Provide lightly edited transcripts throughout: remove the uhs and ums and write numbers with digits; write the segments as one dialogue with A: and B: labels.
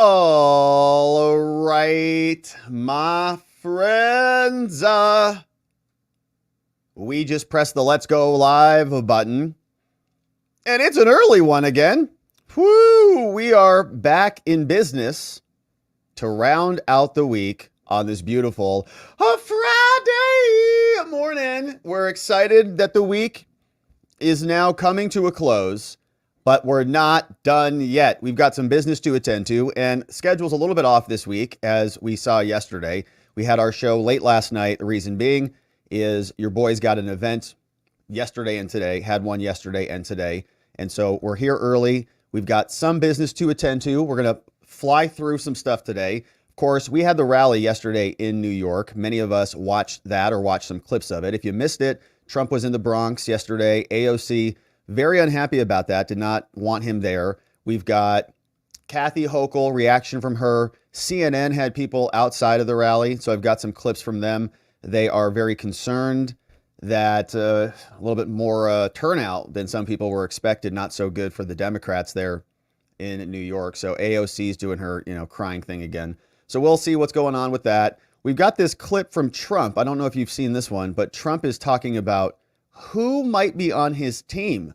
A: All right, my friends. We just pressed the Let's Go Live button, and it's an early one again. Woo! We are back in business to round out the week on this beautiful Friday morning. We're excited that the week is now coming to a close, but we're not done yet. We've got some business to attend to, and schedule's a little bit off this week, as we saw yesterday. We had our show late last night. The reason being is your boys got an event yesterday and today, had one yesterday and today, and so we're here early. We've got some business to attend to. We're going to fly through some stuff today. Of course, we had the rally yesterday in New York. Many of us watched that or watched some clips of it. If you missed it, Trump was in the Bronx yesterday. AOC, very unhappy about that, did not want him there. We've got Kathy Hochul, reaction from her. CNN had people outside of the rally, so I've got some clips from them. They are very concerned that a little bit more turnout than some people were expected. Not so good for the Democrats there in New York. So AOC's doing her, crying thing again. So we'll see what's going on with that. We've got this clip from Trump. I don't know if you've seen this one, but Trump is talking about who might be on his team.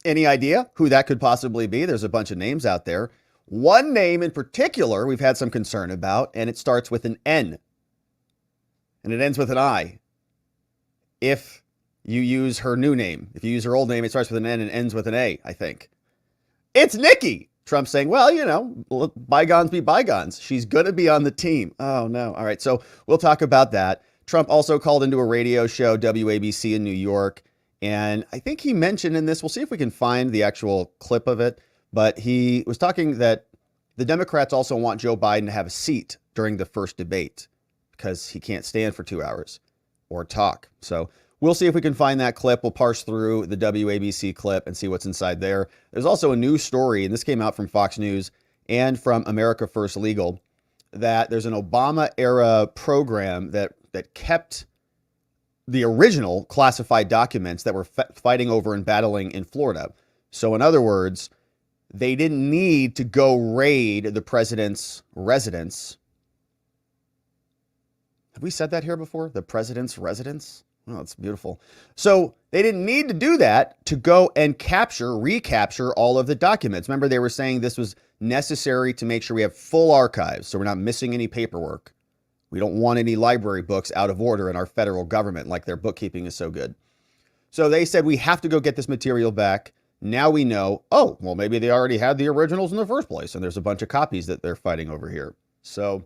A: Any idea who that could possibly be? There's a bunch of names out there. One name in particular we've had some concern about, and it starts with an N. And it ends with an I. If you use her new name. If you use her old name, it starts with an N and ends with an A, I think. It's Nikki. Trump saying, well, bygones be bygones. She's going to be on the team. Oh, no. All right. So we'll talk about that. Trump also called into a radio show, WABC in New York. And I think he mentioned in this, we'll see if we can find the actual clip of it. But he was talking that the Democrats also want Joe Biden to have a seat during the first debate because he can't stand for 2 hours or talk. So we'll see if we can find that clip. We'll parse through the WABC clip and see what's inside there. There's also a news story, and this came out from Fox News and from America First Legal, that there's an Obama-era program that kept the original classified documents that were fighting over and battling in Florida. So in other words, they didn't need to go raid the president's residence. Have we said that here before? The president's residence? Oh, it's beautiful. So they didn't need to do that to go and recapture all of the documents. Remember, they were saying this was necessary to make sure we have full archives, so we're not missing any paperwork. We don't want any library books out of order in our federal government, like their bookkeeping is so good. So they said, we have to go get this material back. Now we know, maybe they already had the originals in the first place, and there's a bunch of copies that they're fighting over here. So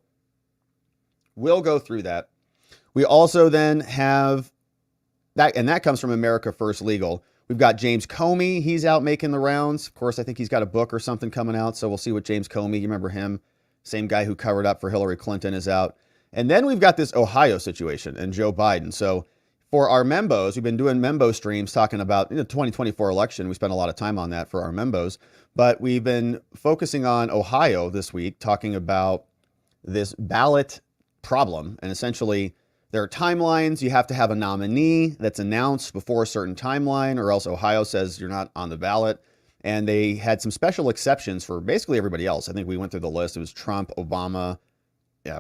A: we'll go through that. We also then have that, and that comes from America First Legal. We've got James Comey. He's out making the rounds. Of course, I think he's got a book or something coming out. So we'll see what James Comey, you remember him, same guy who covered up for Hillary Clinton, is out. And then we've got this Ohio situation and Joe Biden. So for our membos, we've been doing membo streams talking about the 2024 election. We spent a lot of time on that for our membos, but we've been focusing on Ohio this week, talking about this ballot problem. And essentially, there are timelines. You have to have a nominee that's announced before a certain timeline, or else Ohio says you're not on the ballot. And they had some special exceptions for basically everybody else. I think we went through the list. It was Trump, Obama,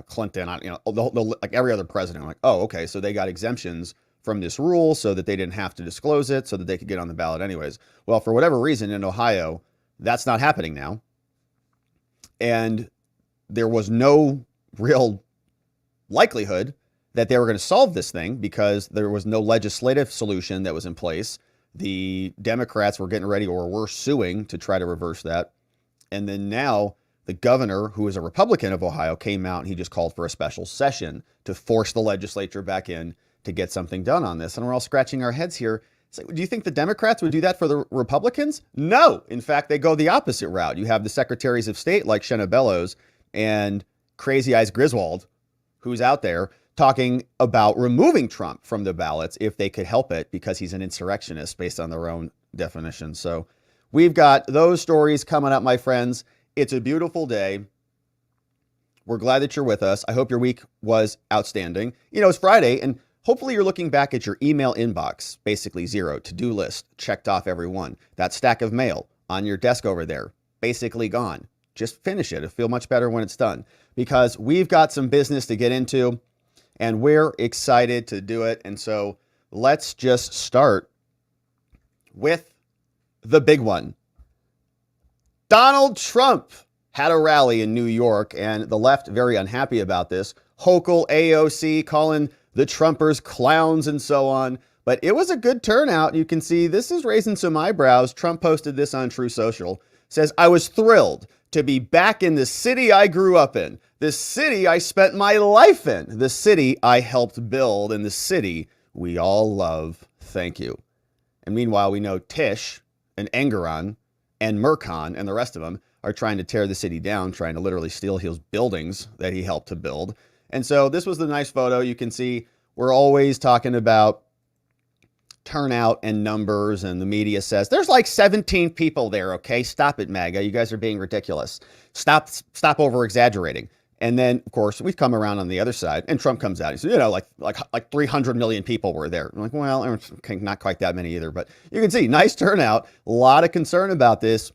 A: Clinton, like every other president. I'm like, oh, okay. So they got exemptions from this rule so that they didn't have to disclose it, so that they could get on the ballot anyways. Well, for whatever reason in Ohio, that's not happening now. And there was no real likelihood that they were going to solve this thing because there was no legislative solution that was in place. The Democrats were getting ready, or were suing to try to reverse that. And then now the governor, who is a Republican of Ohio, came out and he just called for a special session to force the legislature back in to get something done on this. And we're all scratching our heads here. It's like, do you think the Democrats would do that for the Republicans? No. In fact, they go the opposite route. You have the secretaries of state like Shenna Bellows and Crazy Eyes Griswold, who's out there talking about removing Trump from the ballots if they could help it, because he's an insurrectionist based on their own definition. So we've got those stories coming up, my friends. It's a beautiful day. We're glad that you're with us. I hope your week was outstanding. It's Friday, and hopefully you're looking back at your email inbox, basically zero, to-do list, checked off every one. That stack of mail on your desk over there, basically gone. just finish it. It'll feel much better when it's done, because we've got some business to get into and we're excited to do it. And so let's just start with the big one. Donald Trump had a rally in New York, and the left very unhappy about this. Hochul, AOC calling the Trumpers clowns and so on. But it was a good turnout. You can see this is raising some eyebrows. Trump posted this on True Social. Says, I was thrilled to be back in the city I grew up in, the city I spent my life in, the city I helped build, and the city we all love. Thank you. And meanwhile, we know Tish and Engeron and Mercon and the rest of them are trying to tear the city down, trying to literally steal his buildings that he helped to build. And so this was the nice photo. You can see we're always talking about turnout and numbers, and the media says there's like 17 people there. Okay, stop it, MAGA. You guys are being ridiculous. Stop over exaggerating. And then, of course, we've come around on the other side, and Trump comes out. He says, like 300 million people were there. I'm like, well, okay, not quite that many either, but you can see nice turnout. A lot of concern about this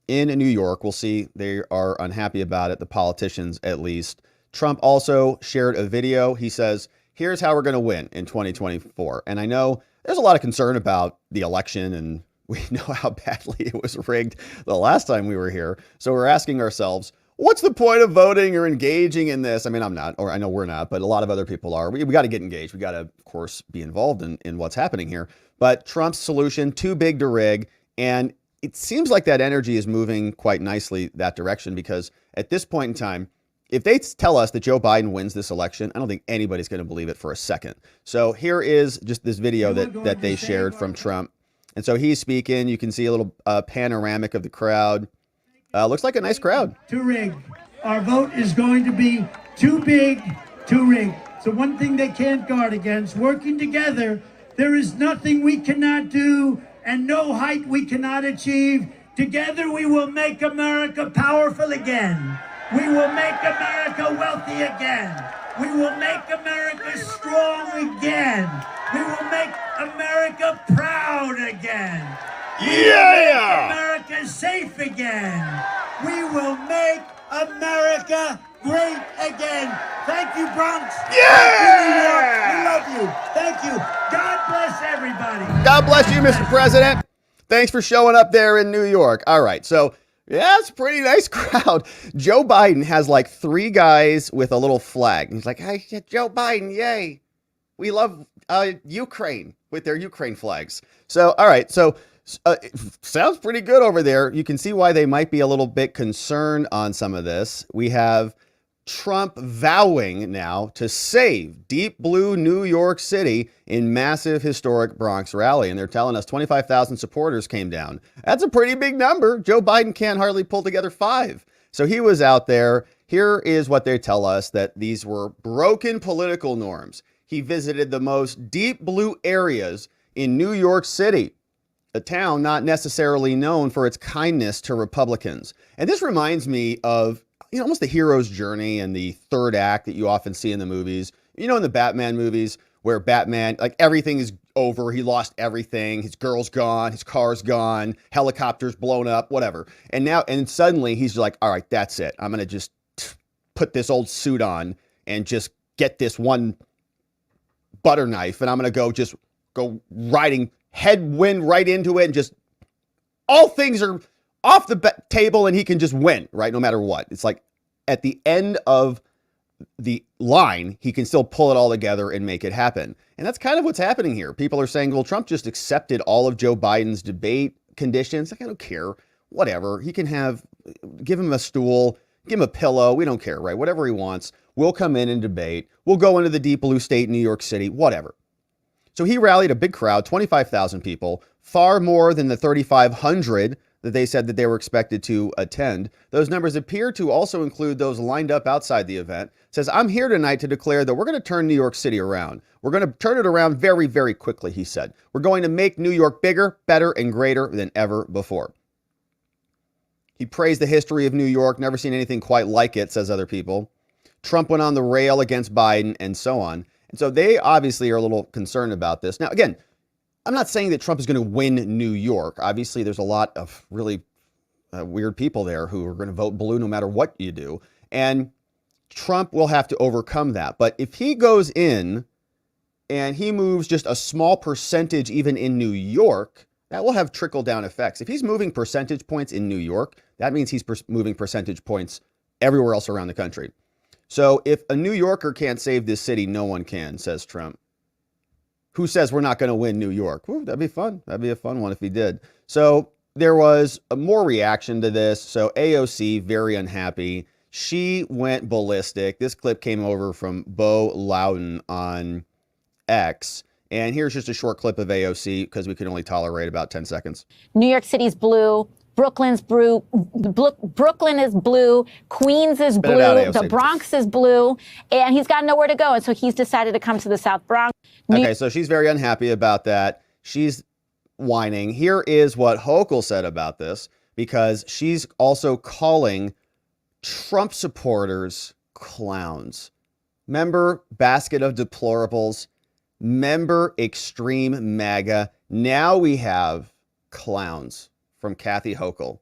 A: in New York. We'll see. They are unhappy about it, the politicians at least. Trump also shared a video. He says, here's how we're going to win in 2024. And I know there's a lot of concern about the election, and we know how badly it was rigged the last time we were here. So we're asking ourselves, what's the point of voting or engaging in this? I mean, I'm not, or I know we're not, but a lot of other people are. We got to get engaged. We got to, of course, be involved in what's happening here. But Trump's solution, too big to rig. And it seems like that energy is moving quite nicely that direction, because at this point in time, if they tell us that Joe Biden wins this election, I don't think anybody's going to believe it for a second. So here is just this video that they shared from Trump. And so he's speaking. You can see a little panoramic of the crowd. Looks like a nice crowd.
B: To rig. Our vote is going to be too big to rig. So one thing they can't guard against, working together, there is nothing we cannot do and no height we cannot achieve. Together we will make America powerful again. We will make America wealthy again. We will make America strong again. We will make America proud again.
A: Yeah!
B: America safe again. We will make America great again. Thank you, Bronx.
A: Yeah!
B: Thank you, New York. We love you. Thank you. God bless everybody.
A: God bless you, Mr. President. Thanks for showing up there in New York. All right, so yeah, it's a pretty nice crowd. Joe Biden has like 3 guys with a little flag. He's like, hey, Joe Biden, yay. We love Ukraine with their Ukraine flags. So, all right, so sounds pretty good over there. You can see why they might be a little bit concerned on some of this. We have Trump vowing now to save deep blue New York City in massive historic Bronx rally. And they're telling us 25,000 supporters came down. That's a pretty big number. Joe Biden can't hardly pull together 5. So he was out there. Here is what they tell us, that these were broken political norms. He visited the most deep blue areas in New York City, a town not necessarily known for its kindness to Republicans. And this reminds me of almost the hero's journey and the third act that you often see in the movies. In the Batman movies where Batman, like everything is over. He lost everything. His girl's gone. His car's gone. Helicopter's blown up, whatever. And suddenly he's like, all right, that's it. I'm going to just put this old suit on and just get this one butter knife. And I'm going to go riding headwind right into it. And just all things are off the table and he can just win, right? No matter what. It's like at the end of the line, he can still pull it all together and make it happen. And that's kind of what's happening here. People are saying, well, Trump just accepted all of Joe Biden's debate conditions. Like, I don't care. Whatever. He can give him a stool, give him a pillow. We don't care, right? Whatever he wants. We'll come in and debate. We'll go into the deep blue state, New York City, whatever. So he rallied a big crowd, 25,000 people, far more than the 3,500 that they said that they were expected to attend. Those numbers appear to also include those lined up outside the event. It says, I'm here tonight to declare that we're going to turn New York City around. We're going to turn it around very, very quickly, he said. We're going to make New York bigger, better, and greater than ever before. He praised the history of New York, never seen anything quite like it, says other people. Trump went on the rail against Biden and so on. And so they obviously are a little concerned about this. Now, again, I'm not saying that Trump is going to win New York. Obviously, there's a lot of really weird people there who are going to vote blue no matter what you do. And Trump will have to overcome that. But if he goes in and he moves just a small percentage, even in New York, that will have trickle down effects. If he's moving percentage points in New York, that means he's moving percentage points everywhere else around the country. So if a New Yorker can't save this city, no one can, says Trump. Who says we're not going to win New York? Ooh, that'd be fun. That'd be a fun one if he did. So there was a more reaction to this. So AOC, very unhappy. She went ballistic. This clip came over from Bo Loudon on X. And here's just a short clip of AOC because we can only tolerate about 10 seconds.
C: New York City's blue. Brooklyn's blue. Brooklyn is blue. Queens is blue. The Bronx is blue. And he's got nowhere to go. And so he's decided to come to the South Bronx.
A: Okay, so she's very unhappy about that. She's whining. Here is what Hochul said about this, because she's also calling Trump supporters clowns. Member basket of deplorables. Member extreme MAGA. Now we have clowns. From Kathy Hochul.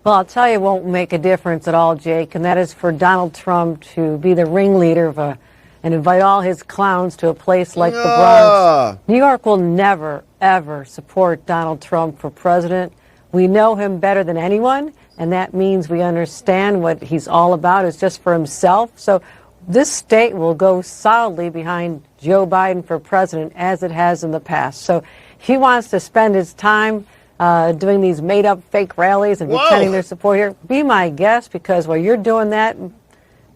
D: Well, I'll tell you, it won't make a difference at all, Jake, and that is for Donald Trump to be the ringleader of and invite all his clowns to a place like the Bronx. New York will never, ever support Donald Trump for president. We know him better than anyone, and that means we understand what he's all about is just for himself. So this state will go solidly behind Joe Biden for president, as it has in the past. So he wants to spend his time doing these made-up fake rallies and pretending their support here. Be my guest, because while you're doing that,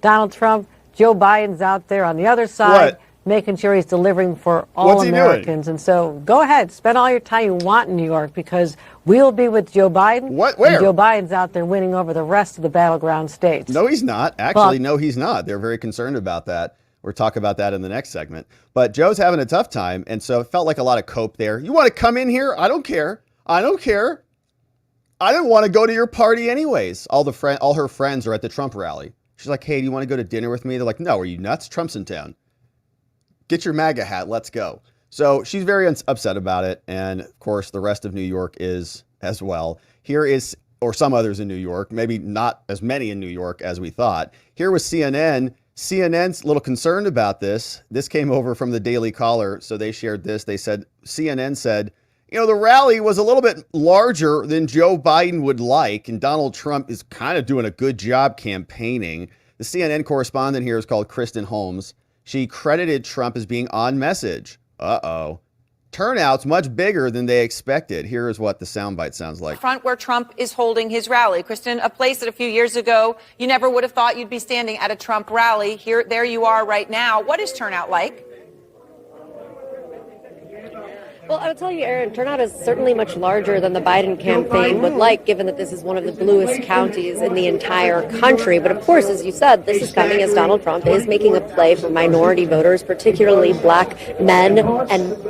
D: Donald Trump, Joe Biden's out there on the other side, making sure he's delivering for all Americans. And so go ahead, spend all your time you want in New York, because we'll be with Joe Biden.
A: Where?
D: And Joe Biden's out there winning over the rest of the battleground states.
A: No, he's not. Actually, no, he's not. They're very concerned about that. We'll talk about that in the next segment. But Joe's having a tough time, and so it felt like a lot of cope there. You want to come in here? I don't care. I don't care. I didn't want to go to your party anyways. All her friends are at the Trump rally. She's like, hey, do you want to go to dinner with me? They're like, no, are you nuts? Trump's in town. Get your MAGA hat. Let's go. So she's very upset about it. And of course, the rest of New York is as well. Here is, or some others in New York, maybe not as many in New York as we thought. Here was CNN. CNN's a little concerned about this. This came over from the Daily Caller. So they shared this. They said, CNN said, you know, the rally was a little bit larger than Joe Biden would like, and Donald Trump is kind of doing a good job campaigning. The CNN correspondent here is called Kristen Holmes. She credited Trump as being on message. Turnout's much bigger than they expected. Here is what the soundbite sounds like.
E: Front where Trump is holding his rally. Kristen, a place that a few years ago you never would have thought you'd be standing at a Trump rally. There you are right now. What is turnout like?
F: Well, I would tell you, Aaron, turnout is certainly much larger than the Biden campaign would like, given that this is one of the bluest counties in the entire country. But of course, as you said, this is coming as Donald Trump is making a play for minority voters, particularly black men and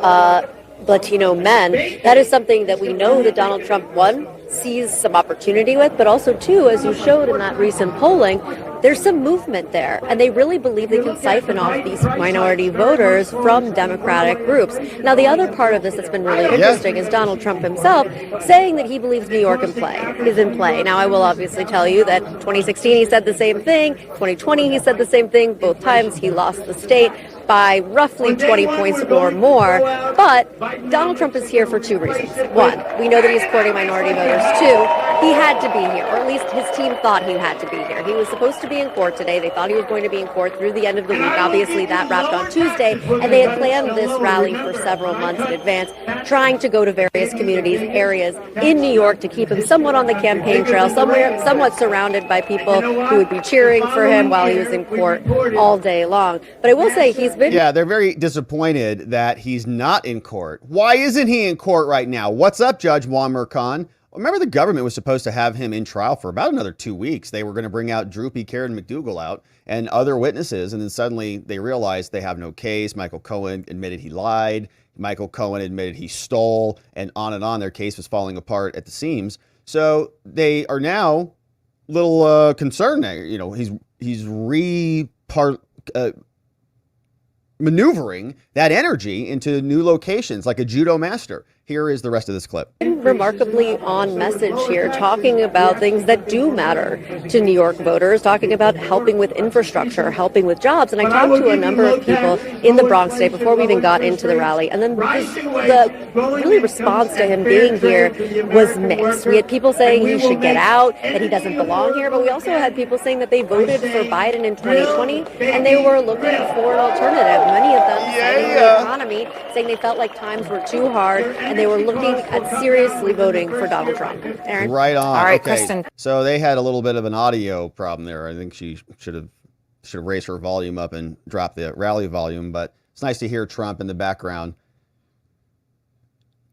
F: Latino men. That is something that we know that Donald Trump, one, sees some opportunity with, but also, two, as you showed in that recent polling, there's some movement there, and they really believe they can siphon off these minority voters from Democratic groups. Now, the other part of this that's been really interesting is Donald Trump himself saying that he believes New York is in play. Now, I will obviously tell you that 2016 he said the same thing, 2020 he said the same thing. Both times he lost the state by roughly 20 points or more. But Donald Trump is here for two reasons. One, we know that he's courting minority voters. Two, he had to be here, or at least his team thought he had to be here. He was supposed to be in court today. They thought he was going to be in court through the end of the week. Obviously, that wrapped on Tuesday, and they had planned this rally for several months in advance, trying to go to various communities, areas in New York to keep him somewhat on the campaign trail, somewhat surrounded by people who would be cheering for him while he was in court all day long. But I will say he's been...
A: Yeah, they're very disappointed that he's not in court. Why isn't he in court right now? What's up, Judge Muammar Khan? Remember, the government was supposed to have him in trial for about another 2 weeks. They were going to bring out Droopy Karen McDougal out and other witnesses. And then suddenly they realized they have no case. Michael Cohen admitted he lied. Michael Cohen admitted he stole, and on. Their case was falling apart at the seams. So they are now a little concerned. You know, he's maneuvering that energy into new locations like a judo master. Here is the rest of this clip.
F: Remarkably on message here, talking about things that do matter to New York voters, talking about helping with infrastructure, helping with jobs. And I talked to a number of people in the Bronx today before we even got into the rally. And then the really response to him being here was mixed. We had people saying he should get out, that he doesn't belong here. But we also had people saying that they voted for Biden in 2020 and they were looking for an alternative. Many of them citing the economy, saying they felt like times were too hard and they were looking at seriously voting for Donald Trump. Aaron?
A: Right on.
E: All right,
A: okay.
E: Kristen.
A: So they had a little bit of an audio problem there. I think she should have raised her volume up and dropped the rally volume, but it's nice to hear Trump in the background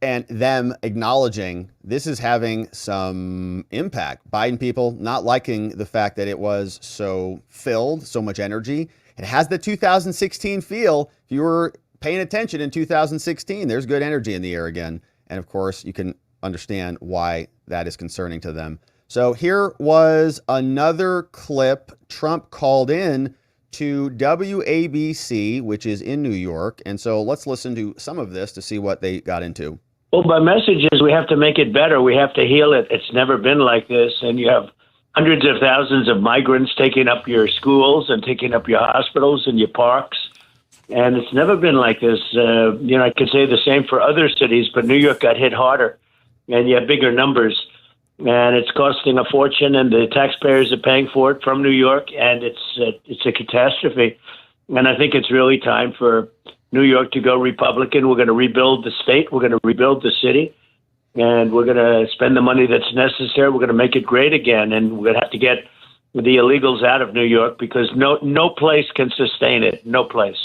A: and them acknowledging this is having some impact. Biden people not liking the fact that it was so filled, so much energy. It has the 2016 feel. If you were paying attention in 2016, there's good energy in the air again. And of course, you can understand why that is concerning to them. So here was another clip. Trump called in to WABC, which is in New York. And so let's listen to some of this to see what they got into.
G: Well, my message is we have to make it better. We have to heal it. It's never been like this. And you have hundreds of thousands of migrants taking up your schools and taking up your hospitals and your parks. And it's never been like this. I could say the same for other cities, but New York got hit harder and you have bigger numbers. And it's costing a fortune and the taxpayers are paying for it from New York. And it's a catastrophe. And I think it's really time for New York to go Republican. We're going to rebuild the state. We're going to rebuild the city. And we're going to spend the money that's necessary. We're going to make it great again. And we're going to have to get the illegals out of New York because no place can sustain it. No place.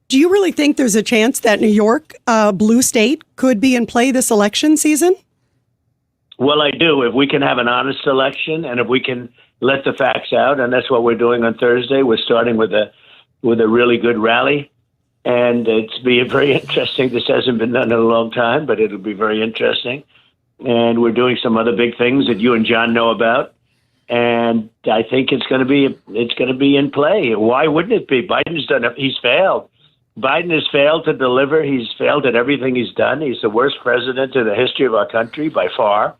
H: Do you really think there's a chance that New York, blue state, could be in play this election season?
G: Well, I do. If we can have an honest election and if we can let the facts out, and that's what we're doing on Thursday. We're starting with a really good rally. And it's being very interesting. This hasn't been done in a long time, but it'll be very interesting. And we're doing some other big things that you and John know about. And I think it's going to be in play. Why wouldn't it be? He's failed. Biden has failed to deliver. He's failed at everything he's done. He's the worst president in the history of our country by far.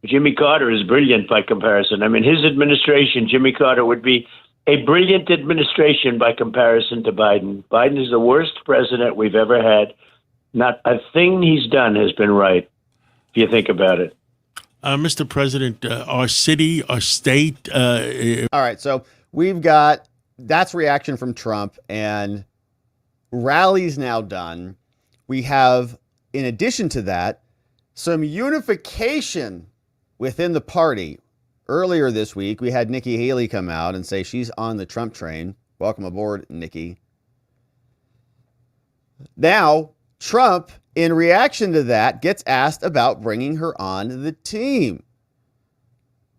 G: Jimmy Carter is brilliant by comparison. I mean, his administration, Jimmy Carter, would be a brilliant administration by comparison to Biden. Biden is the worst president we've ever had. Not a thing he's done has been right, if you think about it.
I: Mr. President, our city, our state.
A: All right, so we've got, that's reaction from Trump, and rally's now done. We have, in addition to that, some unification within the party. Earlier this week, we had Nikki Haley come out and say she's on the Trump train. Welcome aboard, Nikki. Now, Trump, in reaction to that, gets asked about bringing her on the team.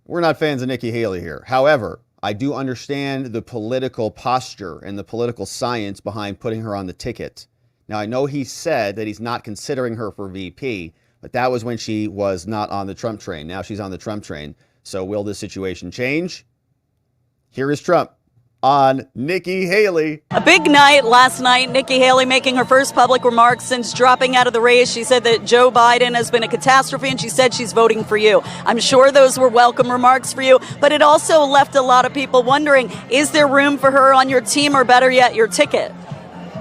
A: We're not fans of Nikki Haley here. However, I do understand the political posture and the political science behind putting her on the ticket. Now, I know he said that he's not considering her for VP, but that was when she was not on the Trump train. Now she's on the Trump train. So will this situation change? Here is Trump on Nikki Haley.
J: A big night last night. Nikki Haley making her first public remarks since dropping out of the race. She said that Joe Biden has been a catastrophe, and she said she's voting for you. I'm sure those were welcome remarks for you, but it also left a lot of people wondering, is there room for her on your team, or better yet, your ticket?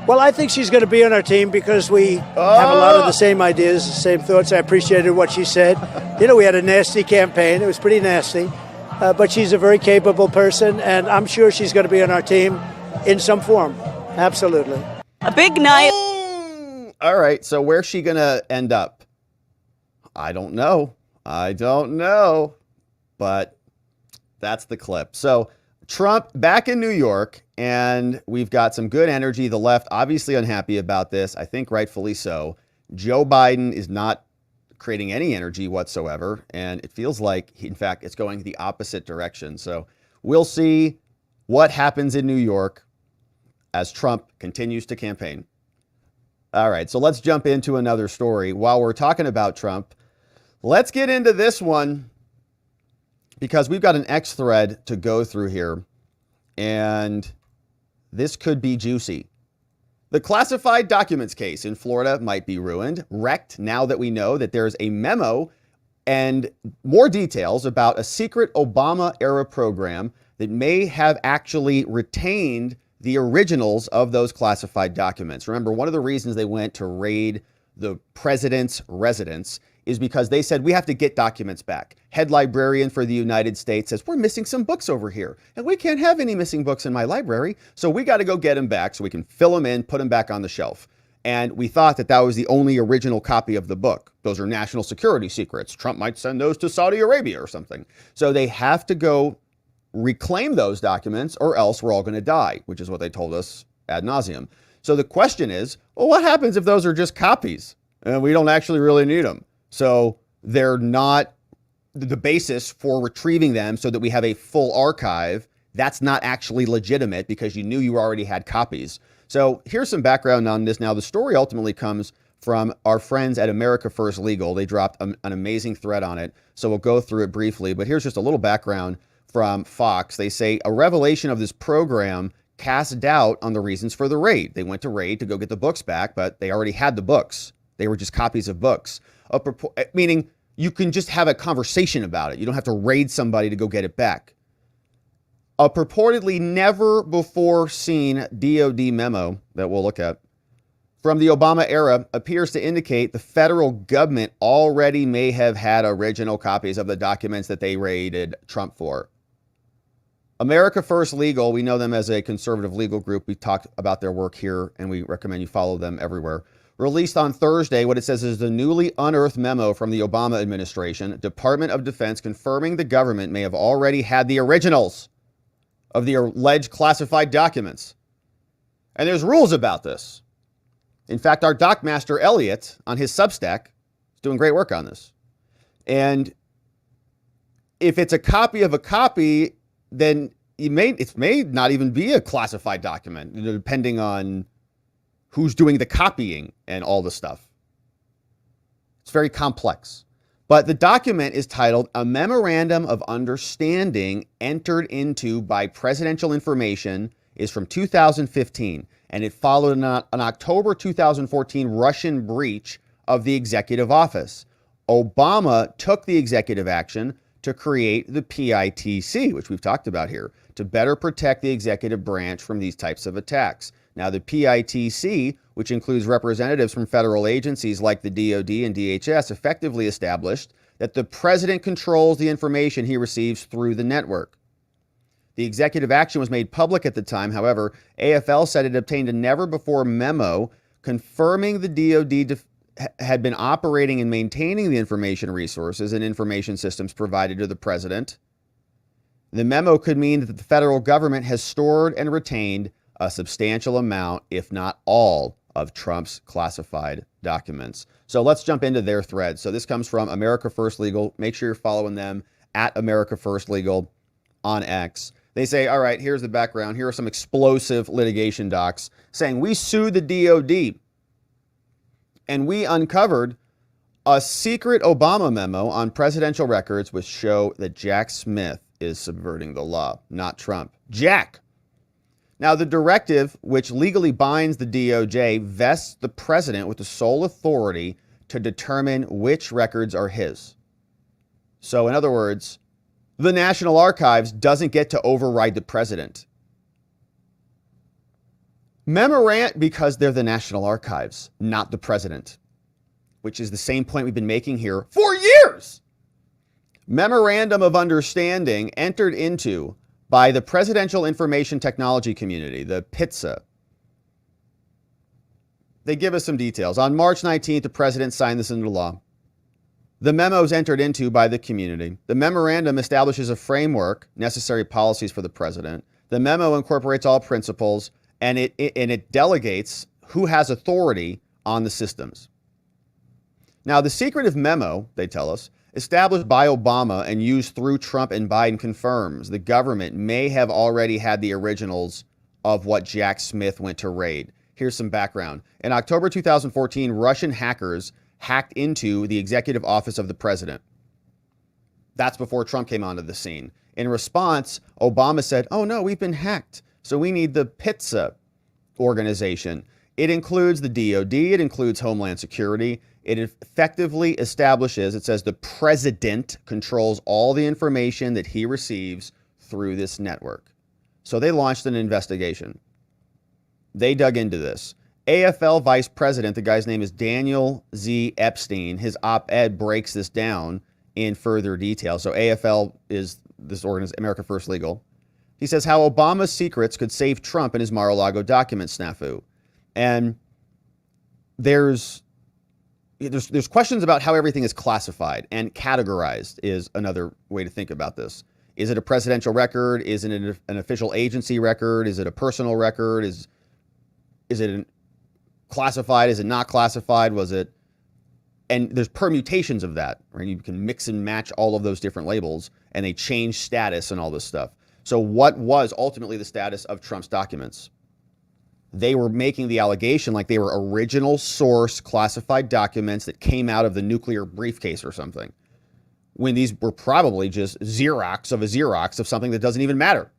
K: Well, I think she's going to be on our team because we have a lot of the same ideas, the same thoughts. I appreciated what she said. We had a nasty campaign. It was pretty nasty. But she's a very capable person, and I'm sure she's going to be on our team in some form. Absolutely.
J: A big night.
A: All right, so where's she going to end up? I don't know. But that's the clip. So Trump back in New York, and we've got some good energy. The left obviously unhappy about this. I think rightfully so. Joe Biden is not creating any energy whatsoever, and it feels like, in fact, it's going the opposite direction. So we'll see what happens in New York as Trump continues to campaign. All right, so let's jump into another story. While we're talking about Trump, let's get into this one because we've got an X thread to go through here, and this could be juicy. The classified documents case in Florida might be ruined, wrecked now that we know that there's a memo and more details about a secret Obama-era program that may have actually retained the originals of those classified documents. Remember, one of the reasons they went to raid the president's residence is because they said, we have to get documents back. Head librarian for the United States says, we're missing some books over here, and we can't have any missing books in my library, so we got to go get them back so we can fill them in, put them back on the shelf. And we thought that that was the only original copy of the book. Those are national security secrets. Trump might send those to Saudi Arabia or something. So they have to go reclaim those documents or else we're all going to die, which is what they told us ad nauseum. So the question is, well, what happens if those are just copies and we don't actually really need them? So they're not the basis for retrieving them so that we have a full archive. That's not actually legitimate because you knew you already had copies. So here's some background on this. Now, the story ultimately comes from our friends at America First Legal. They dropped an amazing thread on it. So we'll go through it briefly, but here's just a little background from Fox. They say a revelation of this program cast doubt on the reasons for the raid. They went to raid to go get the books back, but they already had the books. They were just copies of books. Meaning you can just have a conversation about it. You don't have to raid somebody to go get it back. A purportedly never before seen DOD memo that we'll look at from the Obama era appears to indicate the federal government already may have had original copies of the documents that they raided Trump for. America First Legal, we know them as a conservative legal group. We've talked about their work here, and we recommend you follow them everywhere. Released on Thursday, what it says is the newly unearthed memo from the Obama administration, Department of Defense, confirming the government may have already had the originals of the alleged classified documents. And there's rules about this. In fact, our doc master, Elliot, on his Substack, is doing great work on this. And if it's a copy of a copy, then it may not even be a classified document, depending on who's doing the copying and all the stuff. It's very complex. But the document is titled A Memorandum of Understanding Entered Into by Presidential Information, is from 2015, and it followed an October 2014 Russian breach of the executive office. Obama took the executive action to create the PITC, which we've talked about here, to better protect the executive branch from these types of attacks. Now, the PITC, which includes representatives from federal agencies like the DOD and DHS, effectively established that the president controls the information he receives through the network. The executive action was made public at the time. However, AFL said it obtained a never-before memo confirming the DOD had been operating and maintaining the information resources and information systems provided to the president. The memo could mean that the federal government has stored and retained a substantial amount, if not all, of Trump's classified documents. So let's jump into their thread. So this comes from America First Legal. Make sure you're following them at America First Legal on X. They say, all right, here's the background. Here are some explosive litigation docs saying we sued the DOD and we uncovered a secret Obama memo on presidential records which show that Jack Smith is subverting the law, not Trump. Jack. Now, the directive, which legally binds the DOJ, vests the president with the sole authority to determine which records are his. So, in other words, the National Archives doesn't get to override the president. Because they're the National Archives, not the president, which is the same point we've been making here for years. Memorandum of Understanding entered into by the Presidential Information Technology Community, the PITSA. They give us some details. On March 19th, the president signed this into law. The memo is entered into by the community. The memorandum establishes a framework, necessary policies for the president. The memo incorporates all principles, and it delegates who has authority on the systems. Now, the secretive memo, they tell us, established by Obama and used through Trump and Biden, confirms the government may have already had the originals of what Jack Smith went to raid. Here's some background. In October 2014, Russian hackers hacked into the executive office of the president. That's before Trump came onto the scene. In response, Obama said, oh no, we've been hacked, so we need the PITSA organization. It includes the DOD, it includes Homeland Security. It effectively establishes, it says the president controls all the information that he receives through this network. So they launched an investigation. They dug into this. AFL vice president, the guy's name is Daniel Z. Epstein. His op-ed breaks this down in further detail. So AFL is this organization, America First Legal. He says how Obama's secrets could save Trump in his Mar-a-Lago document snafu. And there's questions about how everything is classified, and categorized is another way to think about this. Is it a presidential record? Is it an official agency record? Is it a personal record? Is it classified? Is it not classified? Was it? And there's permutations of that, right? You can mix and match all of those different labels, and they change status and all this stuff. So what was ultimately the status of Trump's documents? They were making the allegation like they were original source classified documents that came out of the nuclear briefcase or something, when these were probably just Xerox of something that doesn't even matter,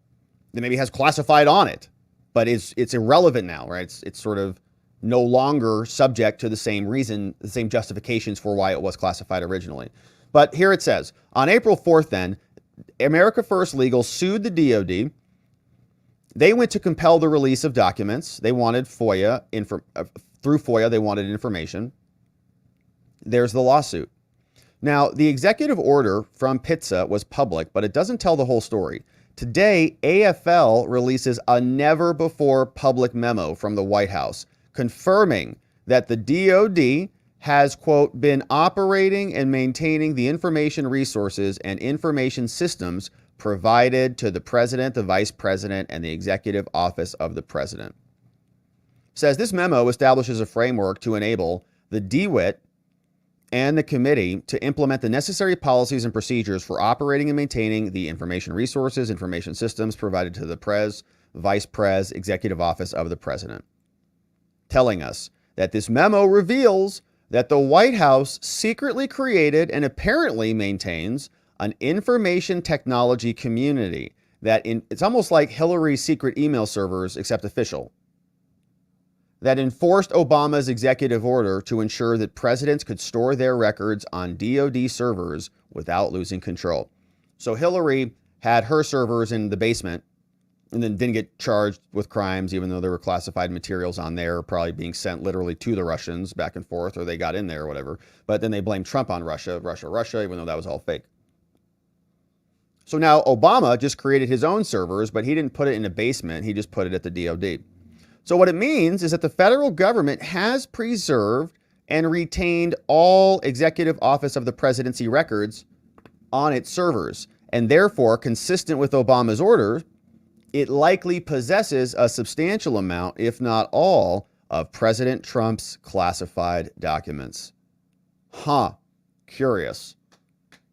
A: that maybe has classified on it, but it's irrelevant now, right? It's sort of no longer subject to the same reason, the same justifications for why it was classified originally. But here it says, on April 4th then, America First Legal sued the DOD. They went to compel the release of documents. They wanted FOIA, through FOIA, they wanted information. There's the lawsuit. Now, the executive order from PITSA was public, but it doesn't tell the whole story. Today, AFL releases a never-before public memo from the White House confirming that the DOD has, quote, been operating and maintaining the information resources and information systems provided to the president, the vice president, and the executive office of the president. Says this memo establishes a framework to enable the DWIT and the committee to implement the necessary policies and procedures for operating and maintaining the information resources, information systems provided to the pres, vice pres, executive office of the president. Telling us that this memo reveals that the White House secretly created and apparently maintains an information technology community it's almost like Hillary's secret email servers, except official, that enforced Obama's executive order to ensure that presidents could store their records on DOD servers without losing control. So Hillary had her servers in the basement and then didn't get charged with crimes, even though there were classified materials on there, probably being sent literally to the Russians back and forth, or they got in there or whatever. But then they blamed Trump on Russia, even though that was all fake. So now Obama just created his own servers, but he didn't put it in a basement. He just put it at the DOD. So what it means is that the federal government has preserved and retained all executive office of the presidency records on its servers. And therefore, consistent with Obama's order, it likely possesses a substantial amount, if not all, of President Trump's classified documents. Curious.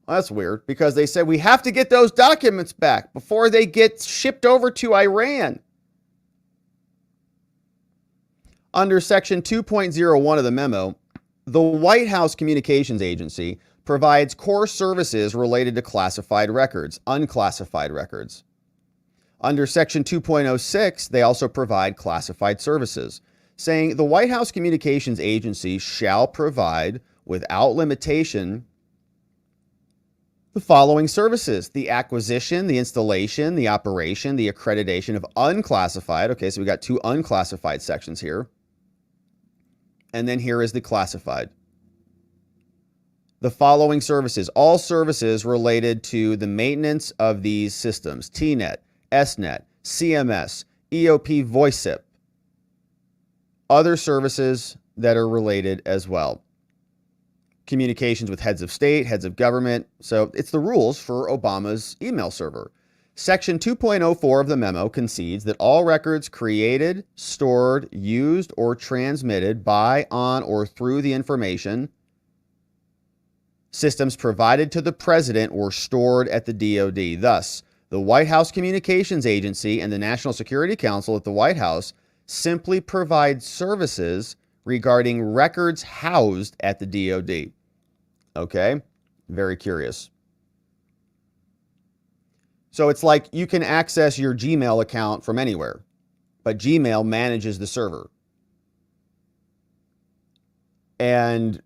A: Well, that's weird, because they said we have to get those documents back before they get shipped over to Iran. Under Section 2.01 of the memo, the White House Communications Agency provides core services related to classified records, unclassified records. Under Section 2.06, they also provide classified services, saying the White House Communications Agency shall provide, without limitation, the following services: the acquisition, the installation, the operation, the accreditation of unclassified. Okay, so we got two unclassified sections here. And then here is the classified. The following services, all services related to the maintenance of these systems: TNet, SNet, CMS, EOP VoiceSip, other services that are related as well. Communications with heads of state, heads of government. So it's the rules for Obama's email server. Section 2.04 of the memo concedes that all records created, stored, used, or transmitted by, on, or through the information systems provided to the president were stored at the DOD. Thus, the White House Communications Agency and the National Security Council at the White House simply provide services regarding records housed at the DOD. Okay, very curious. So it's like you can access your Gmail account from anywhere, but Gmail manages the server. and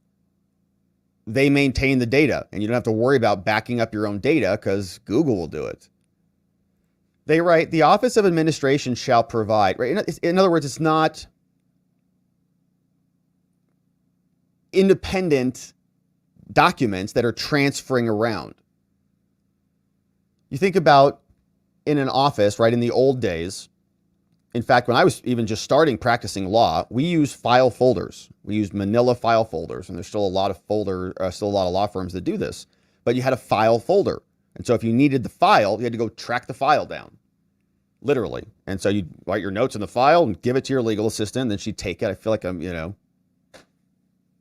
A: they maintain the data, and you don't have to worry about backing up your own data because Google will do it. They write, the Office of Administration shall provide, right? In other words, it's not independent documents that are transferring around. You think about in an office, right, in the old days. In fact, when I was even just starting practicing law, we used file folders. We used manila file folders, and there's still a lot of law firms that do this. But you had a file folder. And so if you needed the file, you had to go track the file down, literally. And so you'd write your notes in the file and give it to your legal assistant, and then she'd take it. I feel like I'm,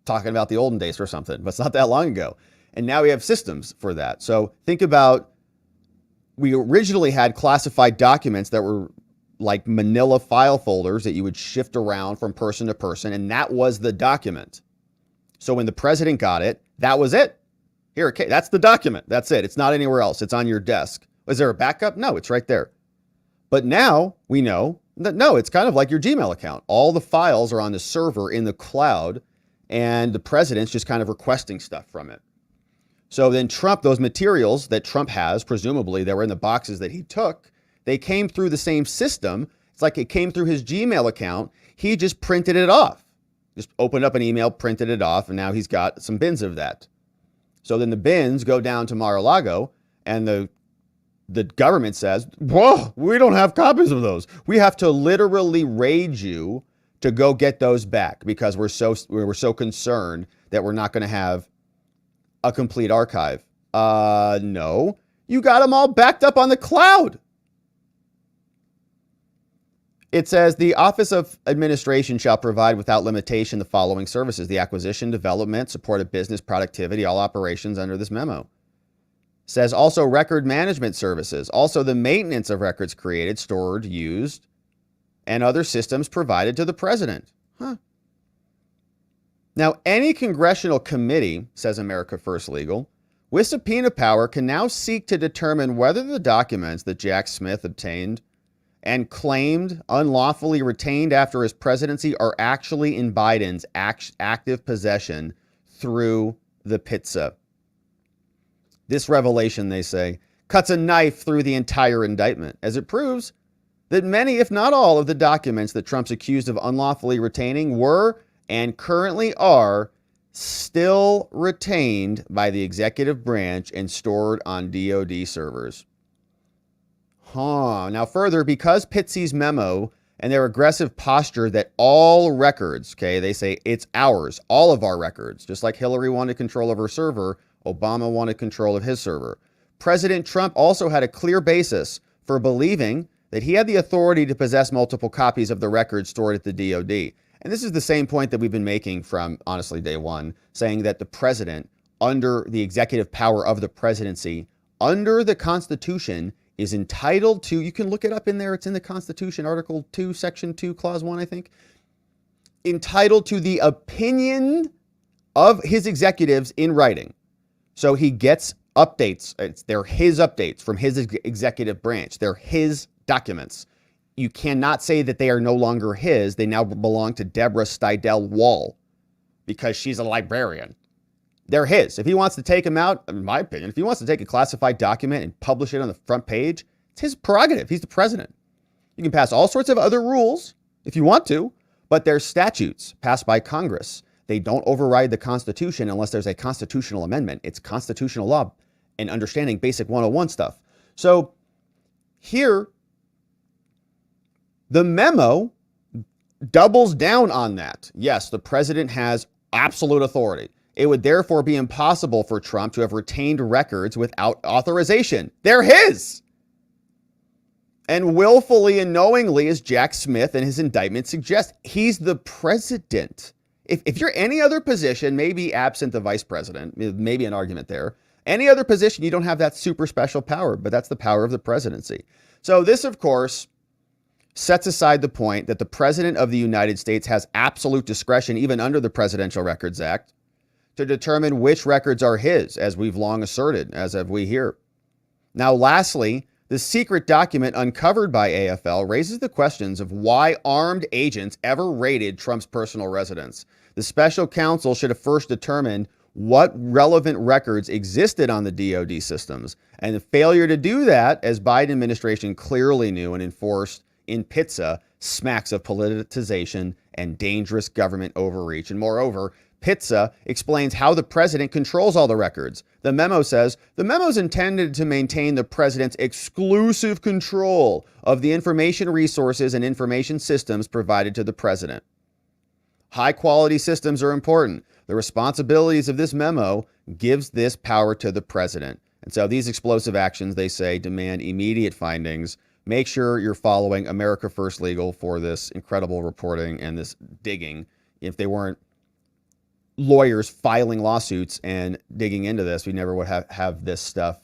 A: talking about the olden days or something, but it's not that long ago. And now we have systems for that. So think about, we originally had classified documents that were like manila file folders that you would shift around from person to person, and that was the document. So when the president got it, that was it. Here, okay, that's the document. That's it. It's not anywhere else. It's on your desk. Is there a backup? No, it's right there. But now we know that, no, it's kind of like your Gmail account. All the files are on the server in the cloud, and the president's just kind of requesting stuff from it. So then Trump, those materials that Trump has, presumably they were in the boxes that he took, they came through the same system. It's like it came through his Gmail account. He just printed it off. Just opened up an email, printed it off, and now he's got some bins of that. So then the bins go down to Mar-a-Lago, and the government says, whoa, we don't have copies of those. We have to literally raid you to go get those back because we're so concerned that we're not going to have a complete archive. No, you got them all backed up on the cloud. It says the Office of Administration shall provide without limitation the following services: the acquisition, development, support of business productivity, all operations under this memo. Says also record management services, also the maintenance of records created, stored, used, and other systems provided to the president. Now, any congressional committee, says America First Legal, with subpoena power can now seek to determine whether the documents that Jack Smith obtained and claimed unlawfully retained after his presidency are actually in Biden's active possession through the PITSA. This revelation, they say, cuts a knife through the entire indictment, as it proves that many, if not all, of the documents that Trump's accused of unlawfully retaining were and currently are still retained by the executive branch and stored on DOD servers. Now further, because Pitsy's memo and their aggressive posture that all records, okay, they say it's ours, all of our records, just like Hillary wanted control of her server, Obama wanted control of his server. President Trump also had a clear basis for believing that he had the authority to possess multiple copies of the records stored at the DOD. And this is the same point that we've been making from, honestly, day one, saying that the president, under the executive power of the presidency, under the Constitution, is entitled to, you can look it up in there, it's in the Constitution, Article 2, Section 2, Clause 1, I think, entitled to the opinion of his executives in writing. So he gets updates. They're his updates from his executive branch. They're his documents. You cannot say that they are no longer his. They now belong to Deborah Stidel Wall because she's a librarian. They're his. If he wants to take them out, in my opinion, if he wants to take a classified document and publish it on the front page, it's his prerogative. He's the president. You can pass all sorts of other rules if you want to, but they're statutes passed by Congress. They don't override the Constitution unless there's a constitutional amendment. It's constitutional law and understanding basic 101 stuff. So here, the memo doubles down on that. Yes, the president has absolute authority. It would therefore be impossible for Trump to have retained records without authorization. They're his. And willfully and knowingly, as Jack Smith and his indictment suggest, he's the president. If you're any other position, maybe absent the vice president, maybe an argument there. Any other position, you don't have that super special power, but that's the power of the presidency. So this, of course, sets aside the point that the president of the United States has absolute discretion, even under the Presidential Records Act, to determine which records are his, as we've long asserted, as have we here. Now, lastly, the secret document uncovered by AFL raises the questions of why armed agents ever raided Trump's personal residence. The special counsel should have first determined what relevant records existed on the DOD systems. And the failure to do that, as Biden administration clearly knew and enforced in Pizza, smacks of politicization and dangerous government overreach. And moreover, Pizza explains how the president controls all the records. The memo says the memo is intended to maintain the president's exclusive control of the information resources and information systems provided to the president. High quality systems are important. The responsibilities of this memo gives this power to the president. And so these explosive actions, they say, demand immediate findings. Make sure you're following America First Legal for this incredible reporting and this digging. If they weren't lawyers filing lawsuits and digging into this, we never would have this stuff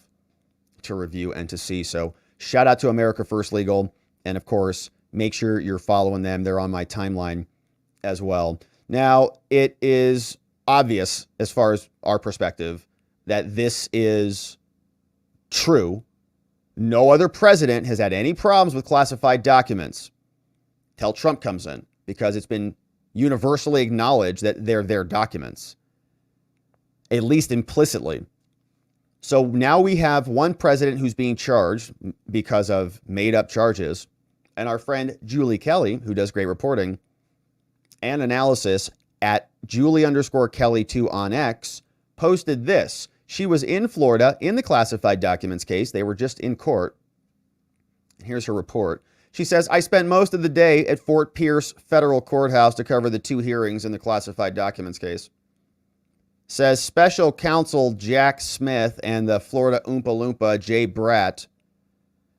A: to review and to see. So shout out to America First Legal. And of course, make sure you're following them. They're on my timeline as well. Now, it is obvious, as far as our perspective, that this is true. No other president has had any problems with classified documents till Trump comes in, because it's been universally acknowledged that they're their documents, at least implicitly. So now we have one president who's being charged because of made up charges. And our friend Julie Kelly, who does great reporting and analysis at Julie_Kelly2 on X, posted this. She was in Florida in the classified documents case. They were just in court. Here's her report. She says, I spent most of the day at Fort Pierce Federal Courthouse to cover the 2 hearings in the classified documents case. Says special counsel Jack Smith and the Florida Oompa Loompa Jay Bratt.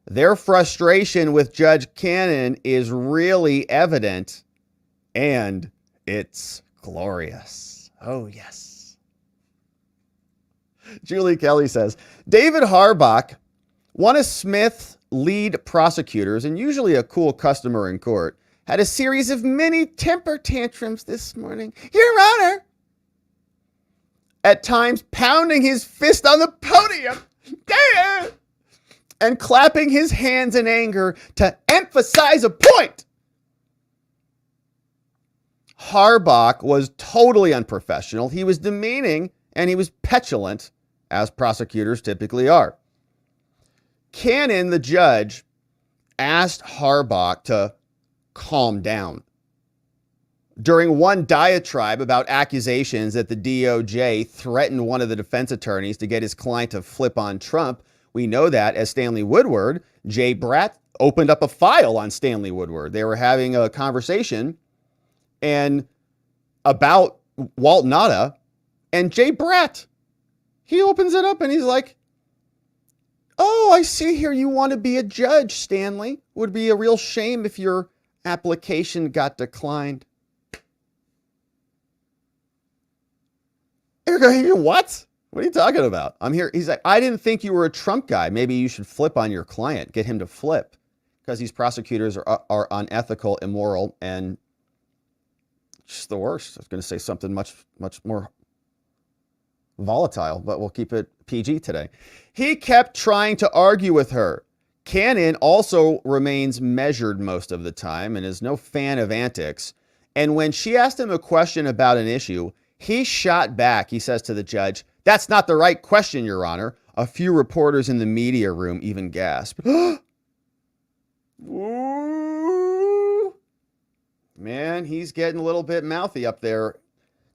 A: Their frustration with Judge Cannon is really evident, and it's glorious. Oh, yes. Julie Kelly says, David Harbach, one of Smith's lead prosecutors, and usually a cool customer in court, had a series of mini temper tantrums this morning. Your Honor! At times pounding his fist on the podium. Damn! And clapping his hands in anger to emphasize a point. Harbach was totally unprofessional. He was demeaning and he was petulant, as prosecutors typically are. Cannon, the judge, asked Harbach to calm down. During one diatribe about accusations that the DOJ threatened one of the defense attorneys to get his client to flip on Trump, we know that as Stanley Woodward, Jay Bratt opened up a file on Stanley Woodward. They were having a conversation and about Walt Nauta, and Jay Bratt, he opens it up and he's like, oh, I see here you want to be a judge, Stanley. Would be a real shame if your application got declined. What? What are you talking about? I'm here. He's like, I didn't think you were a Trump guy. Maybe you should flip on your client, get him to flip, because these prosecutors are unethical, immoral, and just the worst. I was going to say something much more volatile, but we'll keep it PG today. He kept trying to argue with her. Cannon also remains measured most of the time and is no fan of antics. And when she asked him a question about an issue, he shot back. He says to the judge, that's not the right question, Your Honor. A few reporters in the media room even gasped. Ooh. Man, he's getting a little bit mouthy up there.